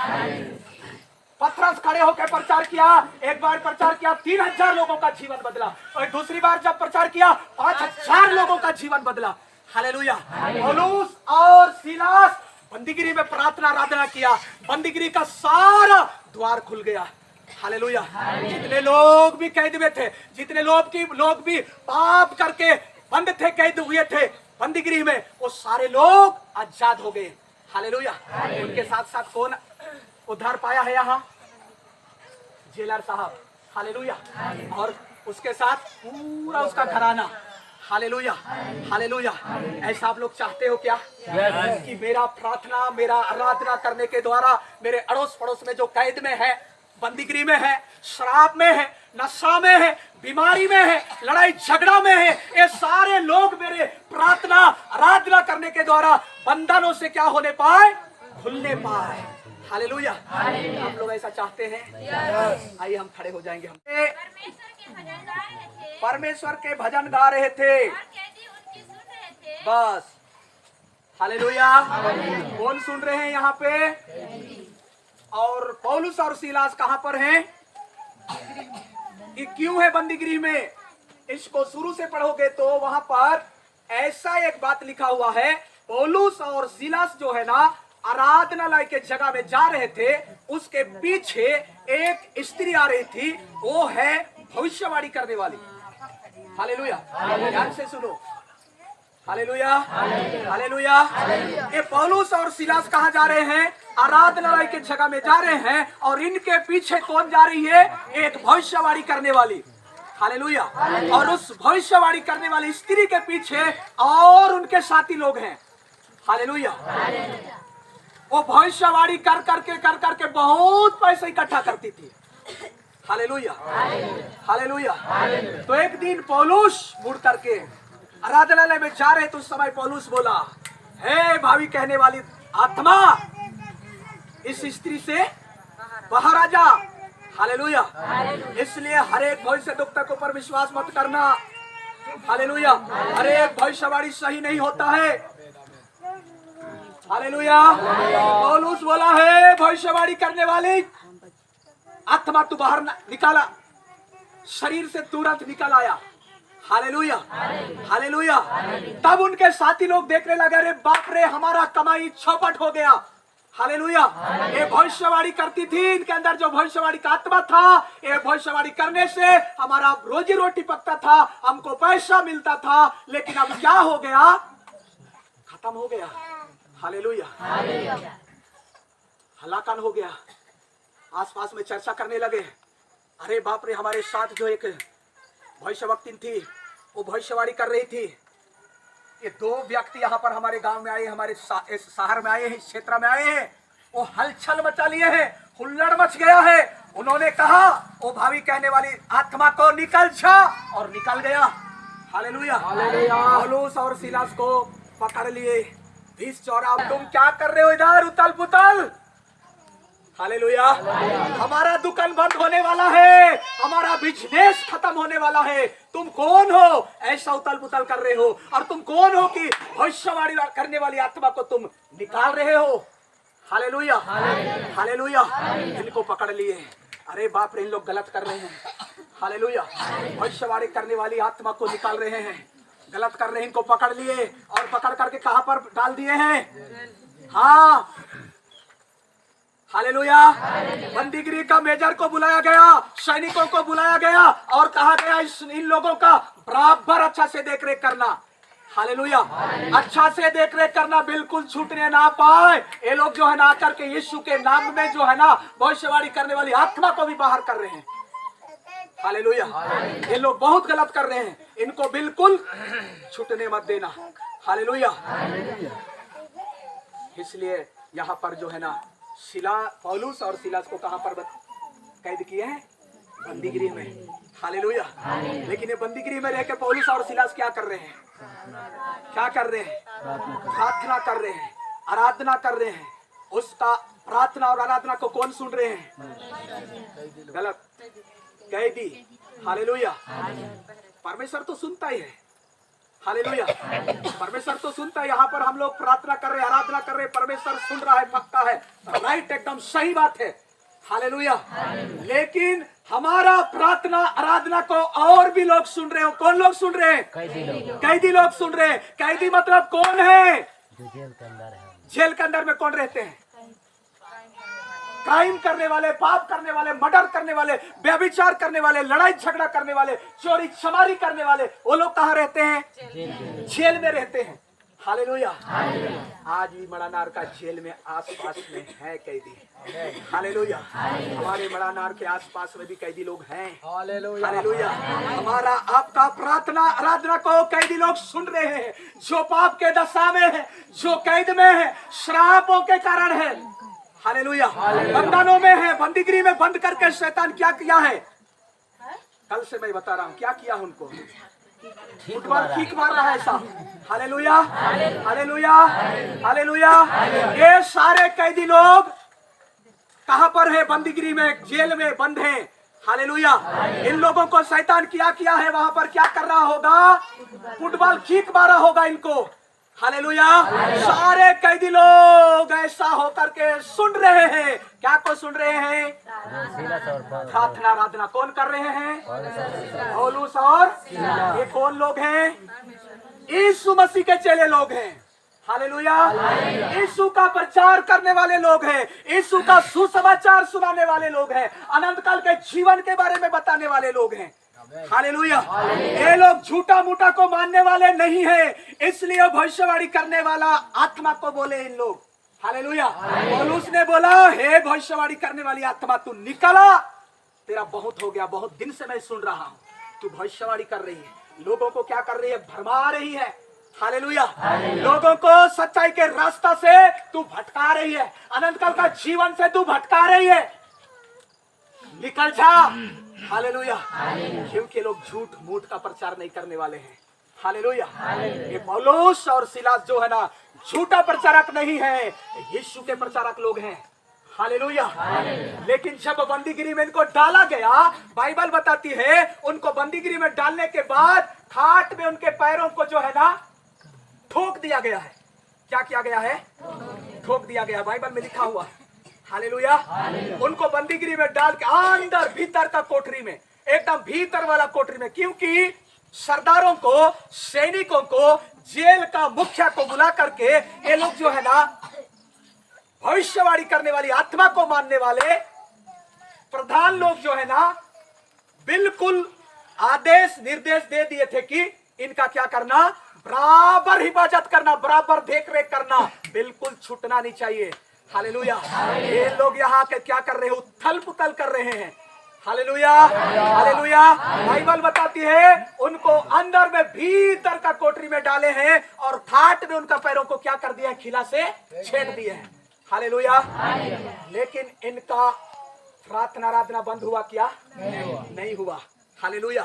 पत्रस खड़े होकर प्रचार किया, एक बार प्रचार किया 3,000 लोगों का जीवन बदला, और दूसरी बार जब प्रचार किया 5,000 लोगों का जीवन बदला। हालेलुया। पौलुस और सिलास बंदीगिरी में प्रार्थना आराधना किया, बंदीगिरी का सारा द्वार खुल गया। हालेलुया। जितने लोग भी कैद में थे, जितने लोग भी पाप करके बंद थे, कैद हुए थे बंदीगिरी में, वो सारे लोग आजाद हो गए। हालेलुया। उनके साथ साथ कौन उद्धार पाया है यहाँ, जेलर साहब। हालेलुया। और उसके साथ पूरा उसका घराना। Hallelujah, hallelujah. ऐसा आप लोग चाहते हो क्या, कि मेरा प्रार्थना, मेरा आराधना करने के द्वारा मेरे अड़ोस पड़ोस में जो कैद में है, बंदीगिरी में है, शराब में है, नशा में है, बीमारी में है, लड़ाई झगड़ा में है, ये सारे लोग मेरे प्रार्थना आराधना करने के द्वारा बंधनों से क्या होने पाए, खुलने पाए। हालेलुया। हम लोग ऐसा चाहते हैं। आइए हम खड़े हो जाएंगे। हम परमेश्वर के भजन गा रहे थे परमेश्वर के भजन गा रहे थे, और कैदी उनकी सुन रहे थे। बस। हालेलुया। कौन सुन रहे हैं यहाँ पे, और पौलुस और सिलास कहाँ पर हैं, ये क्यों है बंदीगृह में, इसको शुरू से पढ़ोगे तो वहां पर ऐसा एक बात लिखा हुआ है। पौलुस और सिलास जो है ना, आराधनालय के जगह में जा रहे थे, उसके पीछे एक स्त्री आ रही थी, वो है भविष्यवाणी करने वाली। हालेलुया। ध्यान से सुनो। Hallelujah, hallelujah. ये पौलुस और सिलास कहाँ जा रहे हैं, आराधनालय के जगह में जा रहे हैं, और इनके पीछे कौन जा रही है, एक भविष्यवाणी करने वाली। हालेलुया। और उस भविष्यवाणी करने वाली स्त्री के पीछे और उनके साथी लोग हैं। हालेलुया। वो भविष्यवाणी कर करके बहुत पैसे इकट्ठा करती थी। Hallelujah, hallelujah. तो एक दिन पौलुस मुड़ करके आराधनालय में जा रहे तो उस समय पौलुस बोला, हे भावी कहने वाली आत्मा, इस स्त्री से बाहर आ जा। हालेलुया। इसलिए हर एक भविष्य दुक्तक पर विश्वास मत करना। हालेलुया। हर एक भविष्यवाणी सही नहीं होता है। हालेलुया। पौलुस बोला, है भविष्यवाणी करने वाली आत्मा, तू बाहर निकाला, शरीर से तुरंत निकल आया। Hallelujah, hallelujah. तब उनके साथी लोग देखने लगे, अरे बाप रे, हमारा कमाई चौपट हो गया। हालेलुया। ये भविष्यवाणी करती थी, इनके अंदर जो भविष्यवाणी का आत्मा था, ये भविष्यवाणी करने से हमारा रोजी रोटी पकता था, हमको पैसा मिलता था, लेकिन अब क्या हो गया, खत्म हो गया। हालेलुया। हलाकन हो गया। आसपास में चर्चा करने लगे, अरे बाप रे, हमारे साथ जो एक भविष्यवक्ता थी, वो भविष्यवाणी कर रही थी। ये दो व्यक्ति यहाँ पर हमारे गांव में आए, हमारे इस शहर में आए हैं, इस क्षेत्र में आए हैं, वो हलचल मचा लिए हैं, हुल्लड़ मच गया है। उन्होंने कहा, वो भावी कहने वाली आत्मा को निकल जा, और निकल गया। हालेलुया। पौलुस और सिलास को पकड़ लिए, 20 चौरा। तुम क्या कर रहे हो इधर उतल पुतल? हालेलुया। हमारा दुकान बंद होने वाला है, हमारा बिजनेस खत्म होने वाला है। तुम कौन हो ऐसा उतल पुतल कर रहे हो? और तुम कौन हो कि भविष्यवाणी करने वाली आत्मा को तुम निकाल रहे हो? Hallelujah, hallelujah. इनको पकड़ लिए। अरे बाप रे, इन लोग गलत कर रहे हैं। हालेलुया। भविष्यवाणी करने वाली आत्मा को निकाल रहे हैं, गलत कर रहे हैं। इनको पकड़ लिए और पकड़ करके कहां पर डाल दिए हैं? हाँ, हालेलुया। बंदीगिरी का मेजर को बुलाया गया, सैनिकों को बुलाया गया और कहा गया इन लोगों का बराबर अच्छा से देखरेख करना। हालेलुया। अच्छा से देखरेख करना, बिल्कुल छूटने ना पाए। ये लोग जो है ना आकर के यीशु के नाम में जो है ना भविष्यवाणी करने वाली आत्मा को भी बाहर कर रहे हैं। हालेलुया। ये लोग बहुत गलत कर रहे हैं, इनको बिल्कुल छूटने मत देना। हालेलुया। इसलिए यहाँ पर जो है ना पौलुस और सिलास को कहां पर कैद किए हैं? बंदीगिरी में। हालेलुया। लेकिन ये बंदीगिरी में रह के पौलुस और सिलास क्या कर रहे हैं? क्या कर रहे हैं? प्रार्थना कर रहे हैं, आराधना कर रहे हैं। उसका प्रार्थना और आराधना को कौन सुन रहे हैं? गलत कैदी। हालेलुया। परमेश्वर तो सुनता ही है। हालेलुया। परमेश्वर तो सुनता है। यहाँ पर हम लोग प्रार्थना कर रहे हैं, आराधना कर रहे हैं, परमेश्वर सुन रहा है, पक्का है, राइट, एकदम सही बात है। हालेलुया। लेकिन हमारा प्रार्थना आराधना को और भी लोग सुन रहे हो। कौन लोग सुन रहे हैं? कैदी लोग सुन रहे हैं। कैदी मतलब कौन है? जेल के अंदर में कौन रहते हैं? क्राइम करने वाले, पाप करने वाले, मर्डर करने वाले, व्यभिचार करने वाले, लड़ाई झगड़ा करने वाले, चोरी चमारी करने वाले, वो लोग कहाँ रहते हैं? जेल में रहते हैं। हालेलुया। आज भी मड़ानार का जेल में आसपास में है कैदी। हालेलुया। हमारे मड़ानार के आसपास में भी कैदी लोग हैं। हालेलुया। हमारा आपका प्रार्थना आराधना को कैदी लोग सुन रहे हैं, जो पाप के दशा में है, जो कैद में है, श्रापों के कारण है। हालेलुया। बंधनों में है, बंदीगिरी में बंद करके शैतान क्या किया है? कल से मैं बता रहा हूँ क्या किया उनको। फुटबॉल किक मार रहा है ऐसा। Hallelujah, hallelujah, hallelujah. ये सारे कैदी लोग कहां पर है? बंदीगिरी में, जेल में बंद हैं। हालेलुया। इन लोगों को शैतान किया है वहां पर क्या कर रहा होगा? फुटबॉल किक मारा होगा इनको। हालेलुया। सारे कैदी लोग ऐसा होकर के सुन रहे हैं। क्या को सुन रहे हैं? प्रार्थना आराधना कौन कर रहे हैं? पौलुस और ये कौन लोग हैं? यीशु मसीह के चेले लोग हैं। हालेलुया। यीशु का प्रचार करने वाले लोग हैं, यीशु का सुसमाचार सुनाने वाले लोग हैं, अनंत काल के जीवन के बारे में बताने वाले लोग हैं। हालेलुया। ये लोग झूठा मूठा को मानने वाले नहीं है, इसलिए भविष्यवाणी करने वाला आत्मा को बोले इन लोग। हालेलुया। पौलुस ने बोला, हे भविष्यवाणी करने वाली आत्मा तू निकला, तेरा बहुत हो गया, बहुत दिन से मैं सुन रहा हूँ तू भविष्यवाणी कर रही है, लोगों को क्या कर रही है? भरमा रही है। हालेलुया। लोगों को सच्चाई के रास्ता से तू भटका रही है, अनंत काल का जीवन से तू भटका रही है, निकल जा। हालेलुया। क्योंकि लोग झूठ मूठ का प्रचार नहीं करने वाले हैं। हालेलुया। ये पौलुस और सिलास जो है ना झूठा प्रचारक नहीं है, यीशु के प्रचारक लोग हैं। हालेलुया। लेकिन जब बंदीगिरी में इनको डाला गया, बाइबल बताती है उनको बंदीगिरी में डालने के बाद खाट में उनके पैरों को जो है ना ठोक दिया गया है। क्या किया गया है? ठोक दिया गया, बाइबल में लिखा हुआ। हालेलुया। उनको बंदीगिरी में डाल के अंदर भीतर का कोठरी में, एकदम भीतर वाला कोठरी में, क्योंकि सरदारों को, सैनिकों को, जेल का मुखिया को बुला करके ये लोग जो है ना भविष्यवाणी करने वाली आत्मा को मानने वाले प्रधान लोग जो है ना बिल्कुल आदेश निर्देश दे दिए थे कि इनका क्या करना? बराबर हिफाजत करना, बराबर देख रेख करना, बिल्कुल छूटना नहीं चाहिए। हालेलुया। ये लोग यहाँ के क्या कर रहे हैं? उथल पुथल कर रहे हैं। Hallelujah, hallelujah. बाइबल बताती है उनको अंदर में भीतर का कोठरी में डाले हैं और खाट में उनका पैरों को क्या कर दिया है? खिला से छेड़ दिए हैं। हालेलुया। लेकिन इनका प्रार्थना आराधना बंद हुआ क्या? नहीं हुआ। हालेलुया।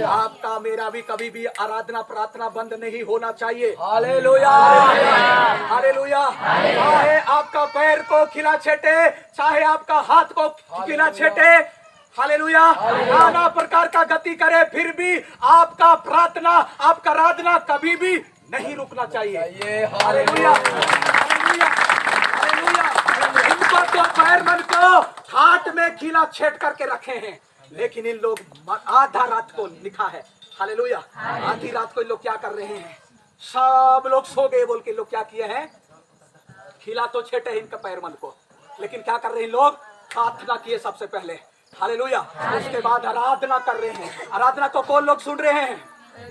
आपका मेरा भी कभी भी आराधना प्रार्थना बंद नहीं होना चाहिए। हालेलुया। हालेलुया। चाहे आपका पैर को खिला छेटे, चाहे आपका हाथ को खिला छेटे, हालेलुया, नाना प्रकार का गति करे, फिर भी आपका प्रार्थना आपका आराधना कभी भी नहीं रुकना चाहिए। Hallelujah, hallelujah, hallelujah. इनको तो पैर मन को हाथ में खिला छेट करके रखे हैं, लेकिन इन लोग आधा रात को लिखा है, हालेलुया, आधी रात को इन लोग क्या कर रहे हैं, सब लोग सो गए बोल के लोग क्या किए हैं, खिला तो छेटे इनका पैर मन को, लेकिन क्या कर रहे हैं लोग, प्रार्थना किए सबसे पहले, हालेलुया, उसके बाद आराधना कर रहे हैं। आराधना को कौन लोग सुन रहे हैं,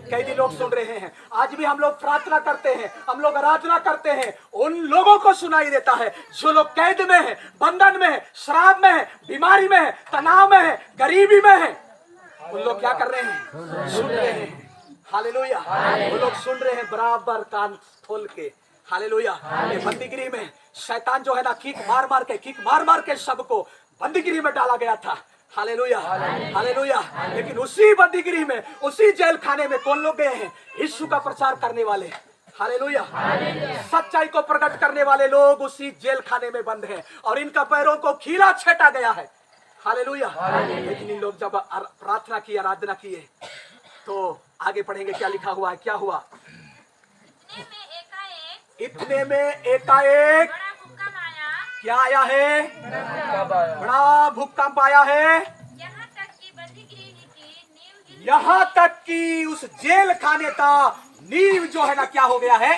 कैदी लोग सुन रहे हैं। आज भी हम लोग प्रार्थना करते हैं, हम लोग आराधना करते हैं, उन लोगों को सुनाई देता है जो लोग कैद में है, बंधन में है, शराब में है, बीमारी में है, तनाव में है, गरीबी में है। उन लोग क्या कर रहे हैं, सुन रहे हैं, हालेलुया, वो लोग सुन रहे हैं बराबर कान खोल के, हालेलुया। ये बंदीगिरी में शैतान जो है ना, किक मार मार के सबको बंदीगिरी में डाला गया था, हालेलुया, हालेलुया। लेकिन उसी बंदीगिरी में, उसी जेल खाने में कौन लोग गए हैं, यीशु का प्रचार करने वाले, हालेलुया, सच्चाई को प्रकट करने वाले लोग उसी जेल खाने में बंद हैं और इनका पैरों को खीला छेटा गया है, हालेलुया। लेकिन इन लोग जब प्रार्थना की, आराधना किए, तो आगे पढ़ेंगे क्या लिखा हुआ है, क्या हुआ, इतने में एकाएक बड़ा भूकंप आया, क्या आया है, बड़ा भूकंप आया है, यहाँ तक कि बंदीगृह की नींव यहाँ तक कि उस जेल खाने का नींव जो है ना क्या हो गया है,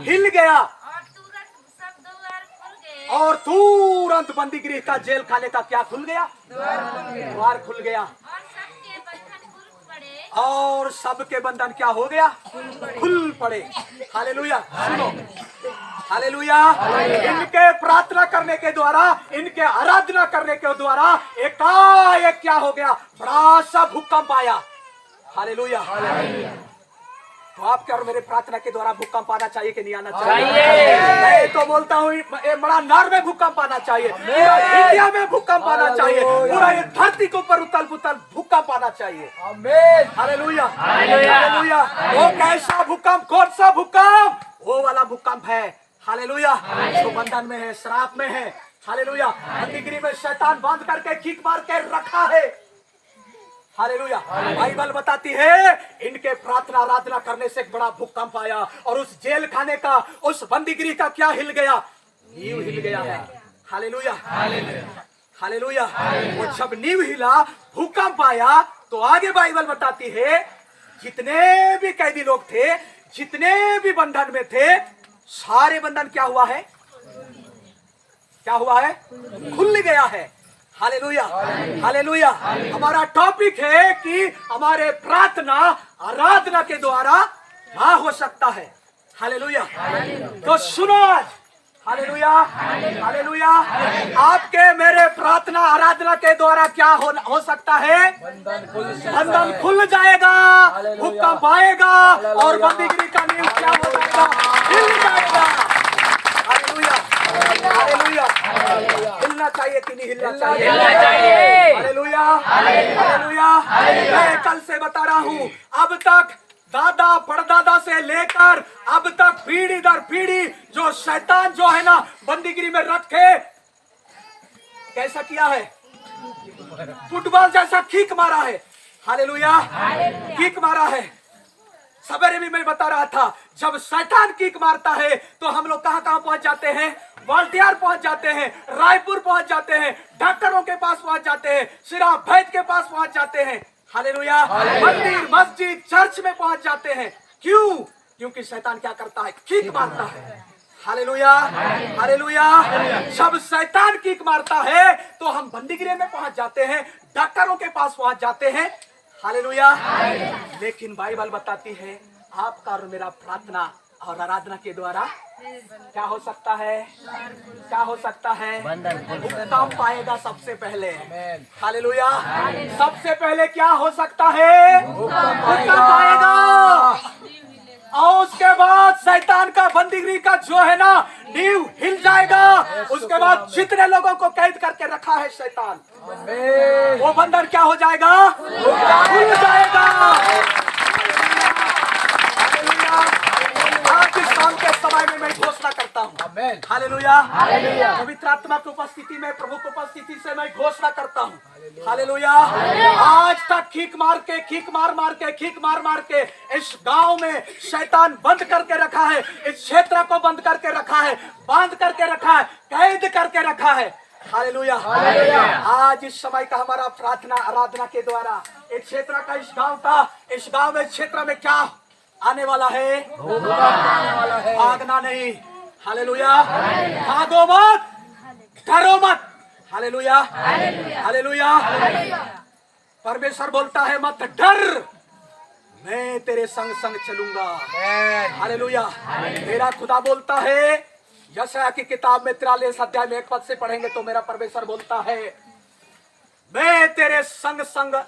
हिल गया, और तुरंत सब द्वार खुल गए, और तुरंत बंदीगृह का जेल खाने का क्या खुल गया, द्वार खुल गया, और सबके बंधन क्या हो गया, खुल पड़े, हालेलुया। सुनो, हालेलुया, इनके प्रार्थना करने के द्वारा, इनके आराधना करने के द्वारा एकाएक क्या हो गया, बड़ा सा भूकंप आया, हालेलुया। तो आपके और मेरे प्रार्थना के द्वारा भूकंप आना चाहिए कि नहीं आना चाहिए? मैं तो बोलता हूँ बड़ा नार में भूकंप आना चाहिए, पूरा इंडिया में भूकंप आना चाहिए, पूरा ये धरती के ऊपर उतल पुतल भूकंप आना चाहिए, आमीन, हालेलुया, हालेलुया। वो कैसा भूकंप, कौन सा भूकंप, वो वाला भूकंप है, हालेलुया, जो बंधन में है, श्राप में है, हालेलुया, बंदीगिरी में शैतान बांध करके किक मार के रखा है, हालेलुया। बाइबल बताती है इनके प्रार्थना आराधना करने से एक बड़ा भूकंप आया और उस जेल खाने का, उस बंदीगिरी का क्या हिल गया, नींव हिल गया है, हालेलुया, हालेलुया। वो जब नींव हिला, भूकंप आया, तो आगे बाइबल बताती है जितने भी कैदी लोग थे, जितने भी बंधन में थे, सारे बंधन क्या हुआ है, क्या हुआ है, खुल गया है, हालेलुया, हालेलुया। हमारा टॉपिक है कि हमारे प्रार्थना आराधना के द्वारा क्या हो सकता है, हालेलुया। तो सुनो आज, हालेलुया, हालेलुया, आपके मेरे प्रार्थना आराधना के द्वारा क्या हो सकता है, बंधन खुल जाएगा, भूकंप आएगा और बंदीगिरी का नींव क्या हो जाएगा, हिल जाएगा, हालेलुया, हालेलुया। हिलना चाहिए कि नहीं हिलना चाहिए, हालेलुया, हालेलुया। मैं कल से बता रहा हूँ, अब तक दादा परदादा से लेकर अब तक पीढ़ी दर पीढ़ी जो शैतान जो है ना बंदीगिरी में रख के कैसा किया है, फुटबॉल जैसा किक मारा है, हालेलुया, किक मारा है। सवेरे भी मैं बता रहा था, जब शैतान किक मारता है तो हम लोग कहां कहां पहुंच जाते हैं, वाल्टियार पहुंच जाते हैं, रायपुर पहुंच जाते हैं, डॉक्टरों के पास पहुंच जाते हैं, सिराफ वैद्य के पास पहुंच जाते हैं, हालेलुया, मंदिर मस्जिद चर्च में पहुंच जाते हैं। क्यों? क्योंकि शैतान क्या करता है, किक मारता है, हालेलुया, हालेलुया। जब शैतान किक मारता है तो हम बंदीगिरी में पहुंच जाते हैं, डॉक्टरों के पास पहुंच जाते हैं, हालेलुया। लेकिन बाइबल बताती है आपका और मेरा प्रार्थना और आराधना के द्वारा क्या हो सकता है, क्या हो सकता है, भूकंप आएगा सबसे पहले, हालेलुया। सबसे पहले क्या हो सकता है, भूकंप आएगा और उसके बाद शैतान का बंदीगिरी का जो है ना नींव हिल जाएगा उसके बाद जितने लोगों को कैद करके रखा है शैतान, आमीन। वो बंधन क्या हो जाएगा? खुल जाएगा। आज इस शाम के समय में मैं घोषणा करता हूँ, आमीन। Hallelujah, hallelujah. पवित्र आत्मा की उपस्थिति में, प्रभु की उपस्थिति से मैं घोषणा करता हूँ, हालेलुया। आज तक खीक मार के इस गांव में शैतान बंद करके रखा है, इस क्षेत्र को बंद करके रखा है, बांध करके रखा है, कैद करके रखा है, हालेलुया। आज इस समय का हमारा प्रार्थना आराधना के द्वारा इस क्षेत्र का, इस गांव में, क्षेत्र में क्या आने वाला है? भागना नहीं, हालेलुया। भागो मत, डरो मत, हालेलुया, हालेलुया। परमेश्वर बोलता है मत डर, मैं तेरे संग संग चलूंगा, हालेलुया। मेरा खुदा बोलता है, यशायाह की किताब में 43 अध्याय में 1 पद से पढ़ेंगे तो मेरा परमेश्वर बोलता है, मैं तेरे संग संग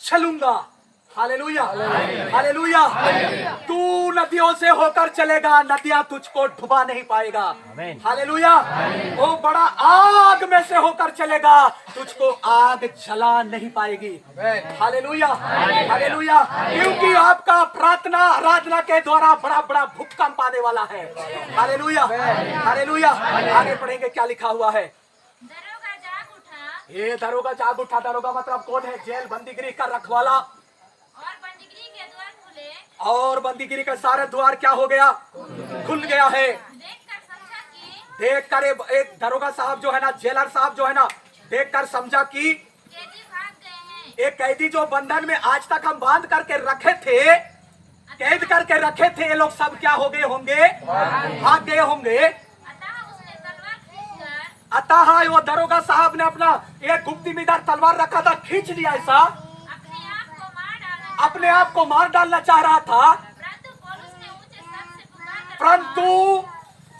चलूंगा, हालेलुया, हालेलुया। तू नदियों से होकर चलेगा, नदियां तुझको डुबा नहीं पाएगा, हालेलुया। वो बड़ा आग में से होकर चलेगा, तुझको आग जला नहीं पाएगी, हालेलुया, हालेलुया। क्योंकि आपका प्रार्थना आराधना के द्वारा बड़ा बड़ा भूकंप आने वाला है, हालेलुया, हालेलुया। आगे पढ़ेंगे क्या लिखा हुआ है। दरोगा जाग उठा ये दरोगा जाग उठा, दरोगा मतलब कौन है? जेल बंदीगिरी का रखवाला। और बंदीगिरी के द्वार खुले, और बंदीगिरी का सारे द्वार क्या हो गया? खुल गया है। देखकर समझा कि देख कर एक दरोगा साहब जो है ना, जेलर साहब जो है ना, देख कर समझा कि कैदी भाग गए हैं। एक कैदी जो बंधन में आज तक हम बांध करके रखे थे, कैद करके रखे थे, ये लोग सब क्या हो गए होंगे? भाग गए होंगे। अतः उसने तलवार खींचकर अतः वो दरोगा साहब ने अपना एक गुप्ती में इधर तलवार रखा था, खींच लिया ऐसा, अपने आप को मार डालना चाह रहा था। परंतु पौलुस ने ऊंचे स्वर से पुकारकर परंतु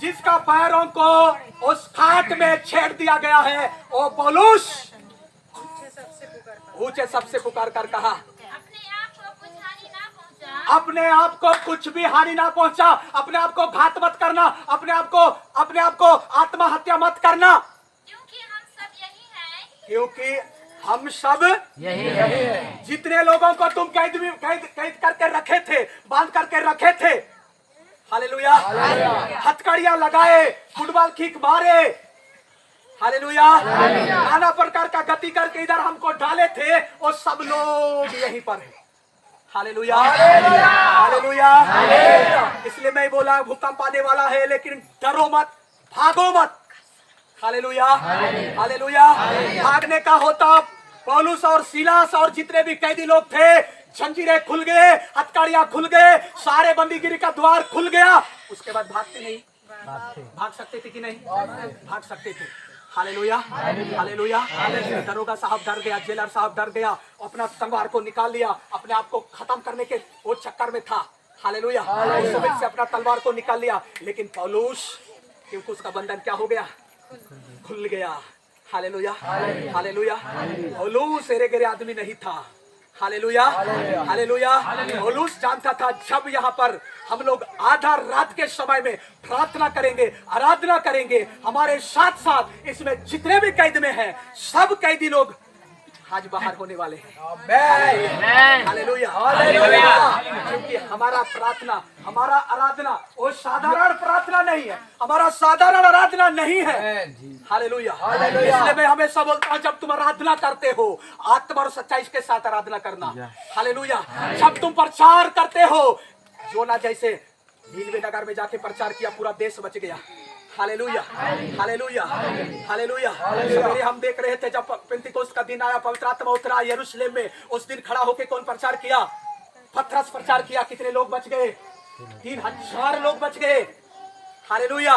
जिसका पैरों को उस खाट में छेड़ दिया गया है, वो पौलुस ऊंचे सबसे पुकार कर कहा, अपने आप को कुछ हानि ना पहुंचा, अपने आप को कुछ भी हानि ना पहुंचा, अपने आप को घात मत करना, अपने आप को आत्महत्या मत करना, क्योंकि हम सब यही हैं। क्योंकि हम सब यही है। जितने लोगों को तुम कैद करके रखे थे, बांध करके रखे थे, हालेलुया, हथकड़ियां लगाए, फुटबॉल किक मारे, हालेलुया, नाना प्रकार का गति करके इधर हमको डाले थे, वो सब लोग यहीं पर है, हालेलुया, हालेलुया। इसलिए मैं बोला भूकंप आने वाला है, लेकिन डरो मत, भागो मत, हालेलुया, हालेलुया। भागने का होता पौलुस और सीलास और जितने भी कैदी लोग थे, जंजीरें खुल गए, हथकड़ियां खुल गए, सारे बंदीगिरी का द्वार खुल गया। उसके बाद भागते नहीं, भाग सकते थे कि नहीं? भाग सकते थे, हालेलुया, हालेलुया। दरोगा साहब डर गया, जेलर साहब डर गया, अपना तलवार को निकाल लिया, अपने आप को खत्म करने के वो चक्कर में था, हालेलुया। उस समय से अपना तलवार को निकाल लिया, लेकिन पौलुस, क्योंकि उसका बंधन क्या हो गया? खुल गया, हालेलुया, हालेलुया। पौलुस एरे गेरे आदमी नहीं था, हालेलुया, हालेलुया। पौलुस जानता था जब यहाँ पर हम लोग आधा रात के समय में प्रार्थना करेंगे, आराधना करेंगे, हमारे साथ साथ इसमें जितने भी कैद में हैं, सब कैदी लोग आज बाहर होने वाले हैं, हालेलुया, हालेलुया। क्योंकि हमारा प्रार्थना, हमारा आराधना वो साधारण प्रार्थना नहीं है, हमारा साधारण आराधना नहीं है, हालेलुया। इसलिए मैं हमेशा बोलता हूँ, जब तुम आराधना करते हो, आत्मा और सच्चाई के साथ आराधना करना, हालेलुया। जब तुम प्रचार करते हो, जो ना जैसे नीलवे नगर में जाके प्रचार किया, पूरा देश बच गया, हालेलुया, हालेलुया, हालेलुया। सवेरे हम देख रहे थे जब पेंतिकोस्त का दिन आया, पवित्र आत्मा उतरा यरूशलेम में, उस दिन खड़ा होकर कौन प्रचार किया? पतरस प्रचार किया। कितने लोग बच गए? 3000 लोग बच गए, हालेलुया,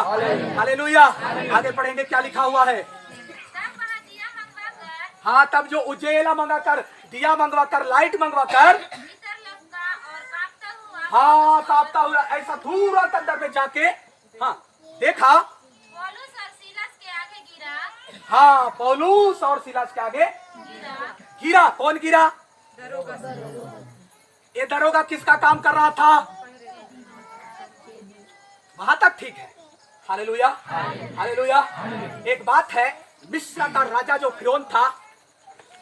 हालेलुया। आगे पढ़ेंगे क्या लिखा हुआ है। तब वहाँ दिया मंगवाकर, हाँ, तब जो उजेला मंगाकर, दिया मंगवाकर, लाइट मंगवाकर, भीतर लपका और कांपता हुआ हाँ, कांपता हुआ ऐसा दूर और अंदर में जाके, हाँ, देखा, पौलुस और सीलास के आगे गिरा, हाँ, पौलुस और सीलास के आगे गिरा। कौन गिरा? ये दरोगा किसका काम कर रहा था? वहां तक ठीक है, हालेलुया, हालेलुया। एक बात है, मिस्र का राजा जो फिरौन था,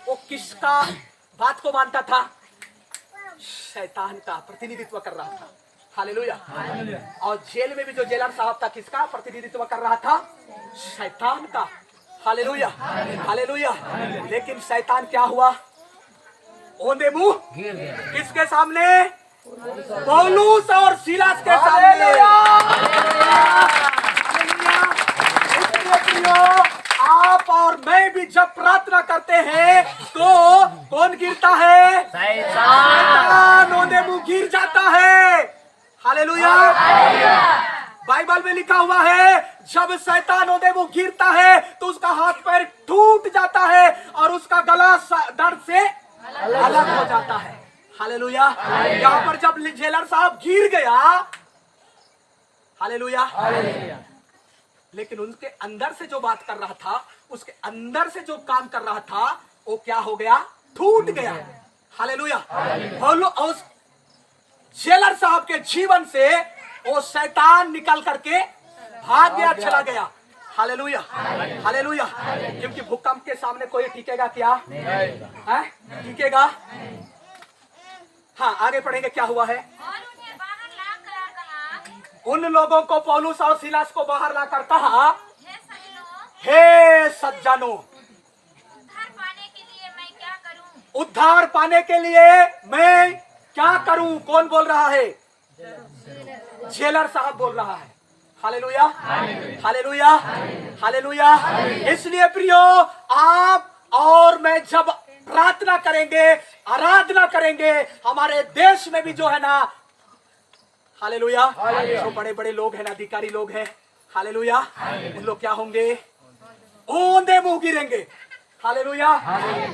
वो किसका बात को मानता था? शैतान का प्रतिनिधित्व कर रहा था। हालेलुया। और जेल में भी जो जेलर साहब था, किसका प्रतिनिधित्व कर रहा था? शैतान का। Hallelujah, hallelujah. लेकिन शैतान क्या हुआ? ओंधे मुंह किसके सामने? पौलुस और सीलास के सामने। आप और मैं भी जब प्रार्थना करते हैं तो कौन गिरता है? शैतान ओंधे मुंह गिर जाता है। हालेलुया। बाइबल में लिखा हुआ है, जब शैतान ओंधे मुंह गिरता है तो उसका हाथ पैर टूट जाता है और उसका गला दर्द से अलग हो जाता है। हालेलुया। यहाँ पर जब जेलर साहब गिर गया, हालेलुया, लेकिन उनके अंदर से जो बात कर रहा था, उसके अंदर से जो काम कर रहा था, वो क्या हो गया? टूट गया। हालेलुया। उस जेलर साहब के जीवन से वो शैतान निकल करके भाग गया, चला गया। Hallelujah, hallelujah. क्योंकि भूकंप के सामने कोई टिकेगा क्या? टिकेगा? हाँ, आगे पढ़ेंगे क्या हुआ है। और उन्हें बाहर लाकर कहा, उन लोगों को, पौलुस और सीलास को बाहर लाकर कहा, हे सज्जनों, हे सज्जनों, उद्धार पाने के लिए मैं क्या करूं? उद्धार पाने के लिए मैं क्या करूं? कौन बोल रहा है? जेलर साहब बोल रहा है। Hallelujah, hallelujah, hallelujah. इसलिए प्रियो, आप और मैं जब प्रार्थना करेंगे, आराधना करेंगे, हमारे देश में भी जो है ना, हालेलुया, जो बड़े बड़े लोग हैं ना, अधिकारी लोग हैं, हालेलुया, उन लोग क्या होंगे? ओंधे मुंह गिरेंगे। हालेलुया।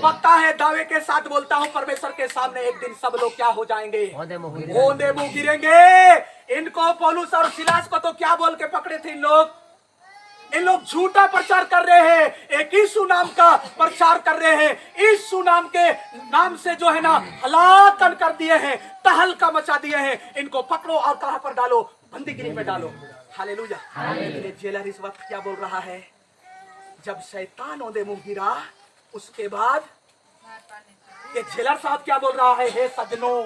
पक्का है, दावे के साथ बोलता हूँ, परमेश्वर के सामने एक दिन सब लोग क्या हो जाएंगे? ओंधे मुंह गिरेंगे। इनको, पौलुस और सीलास को तो क्या बोल के पकड़े थे इन लोग? इन लोग झूठा प्रचार कर रहे हैं, एक यीशु नाम का प्रचार कर रहे हैं। यीशु नाम के नाम से जो है ना, हलाकन कर दिए हैं, तहलका मचा दिए हैं। इनको पकड़ो और कहां पर डालो? बंदीगृह में डालो। हालेलुया। लेकिन जेलर इस वक्त क्या बोल रहा है? जब शैतान ओंधे मुंह गिरा, उसके बाद ये जेलर साहब क्या बोल रहा है? हे सज्जनों,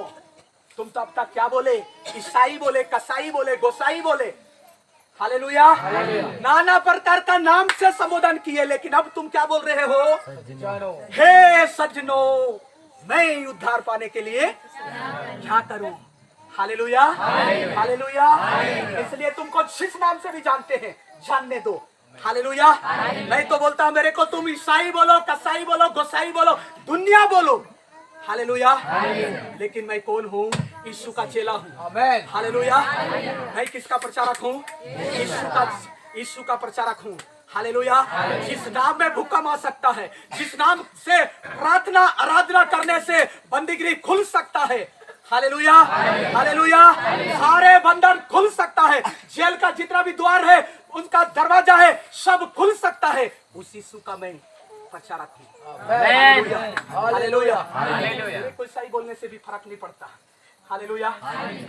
तुम तो अब तक क्या बोले? ईसाई बोले, कसाई बोले, गोसाई बोले। हालेलुया। नाना प्रकार का नाम से संबोधन किए, लेकिन अब तुम क्या बोल रहे हो? हे सज्जनों, मैं उद्धार पाने के लिए क्या करूं? Hallelujah, hallelujah. इसलिए तुमको जिस नाम से भी जानते हैं, जानने दो। हालेलुया। नहीं तो बोलता मेरे को तुम ईसाई बोलो, कसाई बोलो, गोसाई बोलो, दुनिया बोलो। हालेलुया। लेकिन मैं कौन हूँ? यीशु का चेला हूँ। हालेलुया। मैं किसका प्रचारक हूँ? यीशु का प्रचारक हूँ। हालेलुया। जिस नाम में भूकंप आ सकता है, जिस नाम से प्रार्थना आराधना करने से बंदीगृह खुल सकता है। Hallelujah, hallelujah. सारे बंधन खुल सकता है, जेल का जितना भी द्वार है, उनका दरवाजा है, सब खुल सकता है। उस यीशु का मैं प्रचारक हूँ। Hallelujah, hallelujah. कोई सही बोलने से भी फर्क नहीं पड़ता। हालेलुया।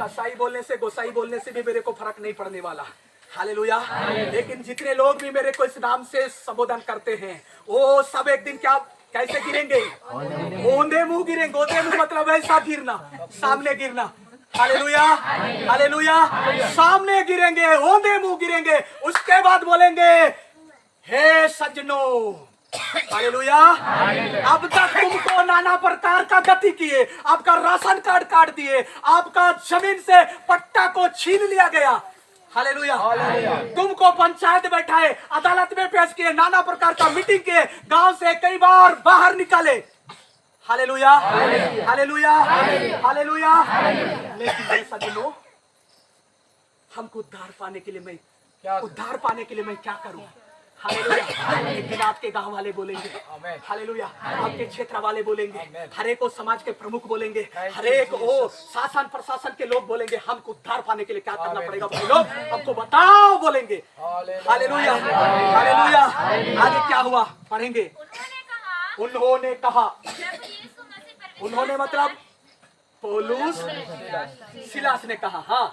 कसाई बोलने से, गोसाई बोलने से भी मेरे को फर्क नहीं पड़ने वाला। हालेलुया। लेकिन जितने लोग भी मेरे को इस नाम से संबोधन करते हैं, वो सब एक दिन क्या, कैसे गिरेंगे? ओंधे मुंह गिरेंगे। ओंधे मुंह मतलब ऐसा गिरना, सामने गिरना। Hallelujah, hallelujah. सामने गिरेंगे, ओंधे मुंह गिरेंगे। उसके बाद बोलेंगे, हे सज्जनों, हालेलुया। अब तक तुमको नाना प्रकार का गति किए, आपका राशन कार्ड काट दिए, आपका जमीन से पट्टा को छीन लिया गया। हालेलुया। तुमको पंचायत बैठाए, अदालत में पेश किए, नाना प्रकार का मीटिंग किए, गांव से कई बार बाहर निकाले। Hallelujah, hallelujah, hallelujah. लेकिन सज्जनों, हमको उद्धार पाने के लिए मैं क्या करूं? हालेलुया। एक दिन आपके गांव वाले बोलेंगे, हालेलुया, आपके क्षेत्र वाले बोलेंगे, हर एक समाज के प्रमुख बोलेंगे, हर एक शासन प्रशासन के लोग बोलेंगे, हमको उद्धार पाने के लिए क्या करना पड़ेगा? भाई लोग हमको बताओ, बोलेंगे। Hallelujah, hallelujah. आगे क्या हुआ पढ़ेंगे। उन्होंने कहा, उन्होंने मतलब पौलुस सिलास ने कहा, हाँ,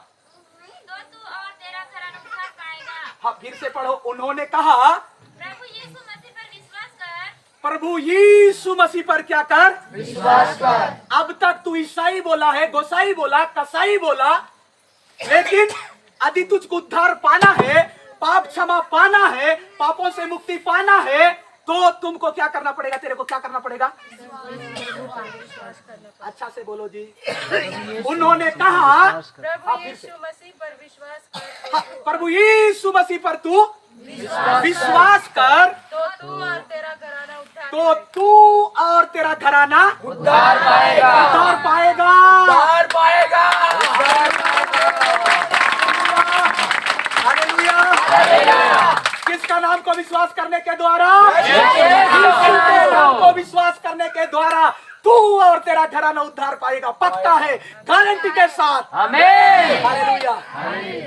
तो तू और तेरा घराना उद्धार पाएगा। हाँ फिर से पढ़ो। उन्होंने कहा प्रभु यीशु मसीह पर विश्वास कर। प्रभु यीशु मसीह पर क्या कर? विश्वास कर। अब तक तू ईसाई बोला है, गोसाई बोला, कसाई बोला, लेकिन यदि तुझको उद्धार पाना है, पाप क्षमा पाना है, पापों से मुक्ति पाना है, तो तुमको क्या करना पड़ेगा? तेरे को क्या करना पड़ेगा? अच्छा से बोलो जी। उन्होंने कहा प्रभु यीशु मसीह पर विश्वास कर हाँ, प्रभु यीशु मसीह पर तू विश्वास कर तो तू और तेरा घराना उद्धार तो तू और तेरा घराना उद्धार पाएगा। उद्धार पाएगा। उद्धार पाएगा। हालेलुया। किसका नाम को विश्वास करने के द्वारा? यीशु के नाम को विश्वास करने के द्वारा तू और तेरा घराना उद्धार पाएगा। पक्का है, गारंटी के साथ। आमीन। हालेलुया।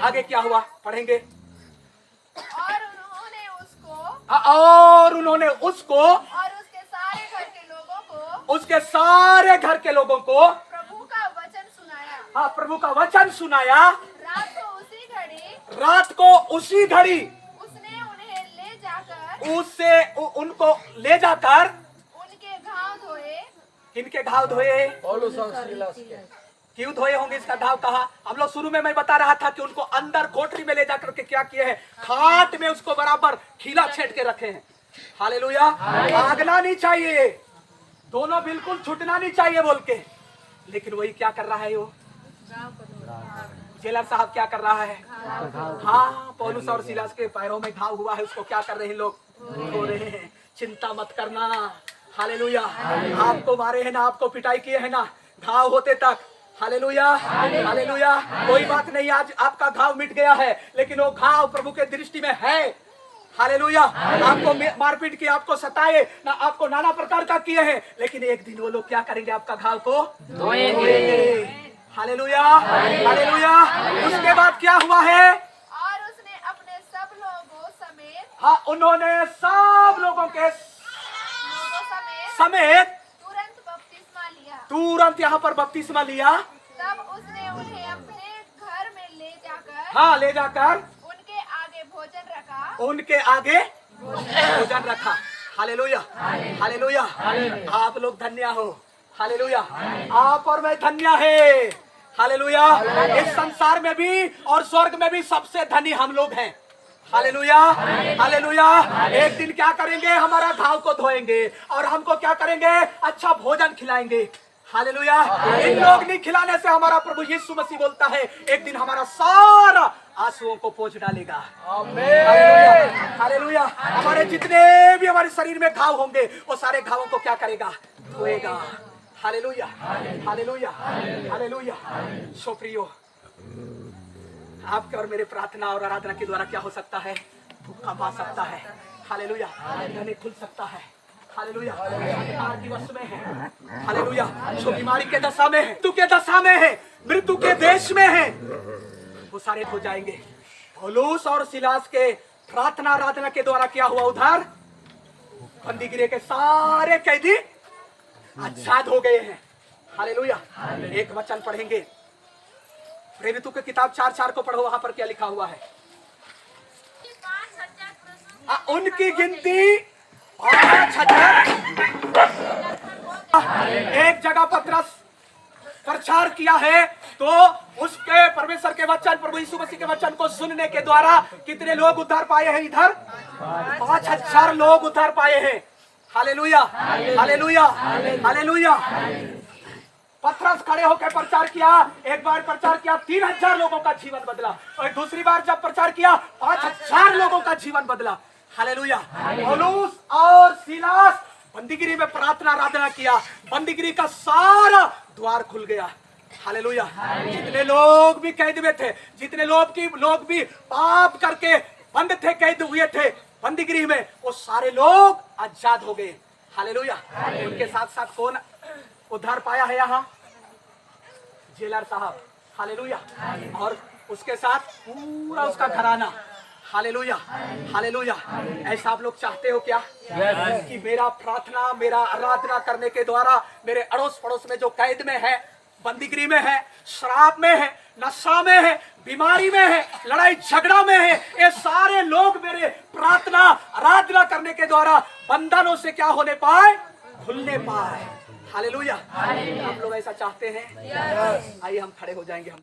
आगे क्या हुआ पढ़ेंगे। और उन्होंने उसको और उन्होंने उसको और उसके सारे घर के लोगों को उसके सारे घर के लोगों को प्रभु का वचन सुनाया। हाँ प्रभु का वचन सुनाया। रात को उसी घड़ी उसने उन्हें ले जाकर उनको ले जाकर उनके घाव धोए। किनके घाव धोए? पौलुस और सीलास के। क्यों धोए होंगे? इसका घाव कहा हम लोग शुरू में मैं बता रहा था कि उनको अंदर कोठरी में ले जाकर के क्या किए हैं? खाट में उसको बराबर खीला छेड़ के रखे हैं। हालेलुया। भागना नहीं चाहिए, दोनों बिल्कुल छूटना नहीं चाहिए बोल के, लेकिन वही क्या कर रहा है? वो जेलर साहब क्या कर रहा है? हाँ पौलुस और सीलास के पैरों में घाव हुआ है, उसको क्या कर रहे हैं लोग? धो रहे हैं। चिंता मत करना। हालेलुया। आपको मारे हैं ना, आपको पिटाई किए है ना, घाव होते तक। हालेलुया। हालेलुया। कोई बात नहीं, आज आपका घाव मिट गया है, लेकिन वो घाव प्रभु के दृष्टि में है। हालेलुया। आपको मारपीट की, आपको सताए ना, आपको नाना प्रकार का किए हैं, लेकिन एक दिन वो लोग क्या करेंगे? आपका घाव को धोएंगे। हालेलुया। हालेलुया। उसके बाद क्या हुआ है? और उसने अपने सब लोगों समेत हाँ उन्होंने सब लोगों के समेत तुरंत बपतिस्मा लिया। तुरंत यहाँ पर बपतिस्मा लिया। तब उसने उन्हें अपने घर में ले जाकर हाँ ले जाकर उनके आगे भोजन रखा। उनके आगे भोजन रखा। हालेलुया। हालेलुया। आप लोग धन्य हो। हालेलुया। आप और मैं धन्य है। हालेलुया। इस संसार में भी और स्वर्ग में भी सबसे धनी हम लोग हैं। हालेलुया। हालेलुया। एक दिन क्या करेंगे? हमारा घाव को धोएंगे और हमको क्या करेंगे? अच्छा भोजन खिलाएंगे। हालेलुया। इन लोग नहीं खिलाने से हमारा प्रभु यीशु मसीह बोलता है एक दिन हमारा सारा आंसुओं को पोंछ डालेगा। आमीन। हालेलुया। हमारे जितने भी हमारे शरीर में घाव होंगे वो सारे घावों को क्या करेगा? धोएगा। हालेलुया। हालेलुया। हालेलुया। सो प्रियो, आपके और मेरे प्रार्थना और आराधना के द्वारा क्या हो सकता है? भूखा पा सकता है। हालेलुया। गले खुल सकता है। हालेलुया। बीमार की वश में है। हालेलुया। जो बीमारी के दशा में है, मृत्यु के दशा में है, मृत्यु के देश में है, वो सारे हो जाएंगे। पौलुस और सीलास के प्रार्थना आराधना के द्वारा क्या हुआ? उधार बंदीगृह के सारे कैदी आजाद हो गए हैं। हालेलुया। एक वचन पढ़ेंगे, प्रेरितों की किताब 4:4 को पढ़ो। वहां पर क्या लिखा हुआ है? 5,000 पुरुषों उनकी गिनती 5,000। एक जगह पत्रस प्रचार किया है तो उसके परमेश्वर के वचन, प्रभु यीशु मसीह के वचन को सुनने के द्वारा कितने लोग उद्धार पाए हैं? इधर 5,000 लोग उद्धार पाए हैं। हालेलुया। हालेलुया। हालेलुया। पतरस खड़े होकर प्रचार किया। एक बार प्रचार किया 3,000 लोगों का जीवन बदला, और दूसरी बार जब प्रचार किया 5,000 लोगों का जीवन बदला। हालेलुया। पौलुस और सीलास बंदीगिरी में प्रार्थना आराधना किया, बंदीगिरी का सारा द्वार खुल गया। हालेलुया। जितने लोग भी कैद में थे, जितने लोग भी पाप करके बंद थे, कैद हुए थे बंदीगिरी में, वो सारे लोग आजाद हो गए। हालेलुया। उनके साथ साथ कौन उद्धार पाया है? यहाँ जेलर साहब। हालेलुया। और उसके साथ पूरा उसका घराना। हालेलुया। हालेलुया। ऐसा आप लोग चाहते हो क्या? कि मेरा प्रार्थना, मेरा आराधना करने के द्वारा मेरे अड़ोस पड़ोस में जो कैद में है, बंदीगिरी में है, शराब में है, नशा में है, बीमारी में है, लड़ाई झगड़ा में है, ये सारे लोग मेरे प्रार्थना आराधना करने के द्वारा बंधनों से क्या होने पाए, खुलने पाए। हालेलुया। हम लोग ऐसा चाहते हैं। आइए हम खड़े हो जाएंगे। हम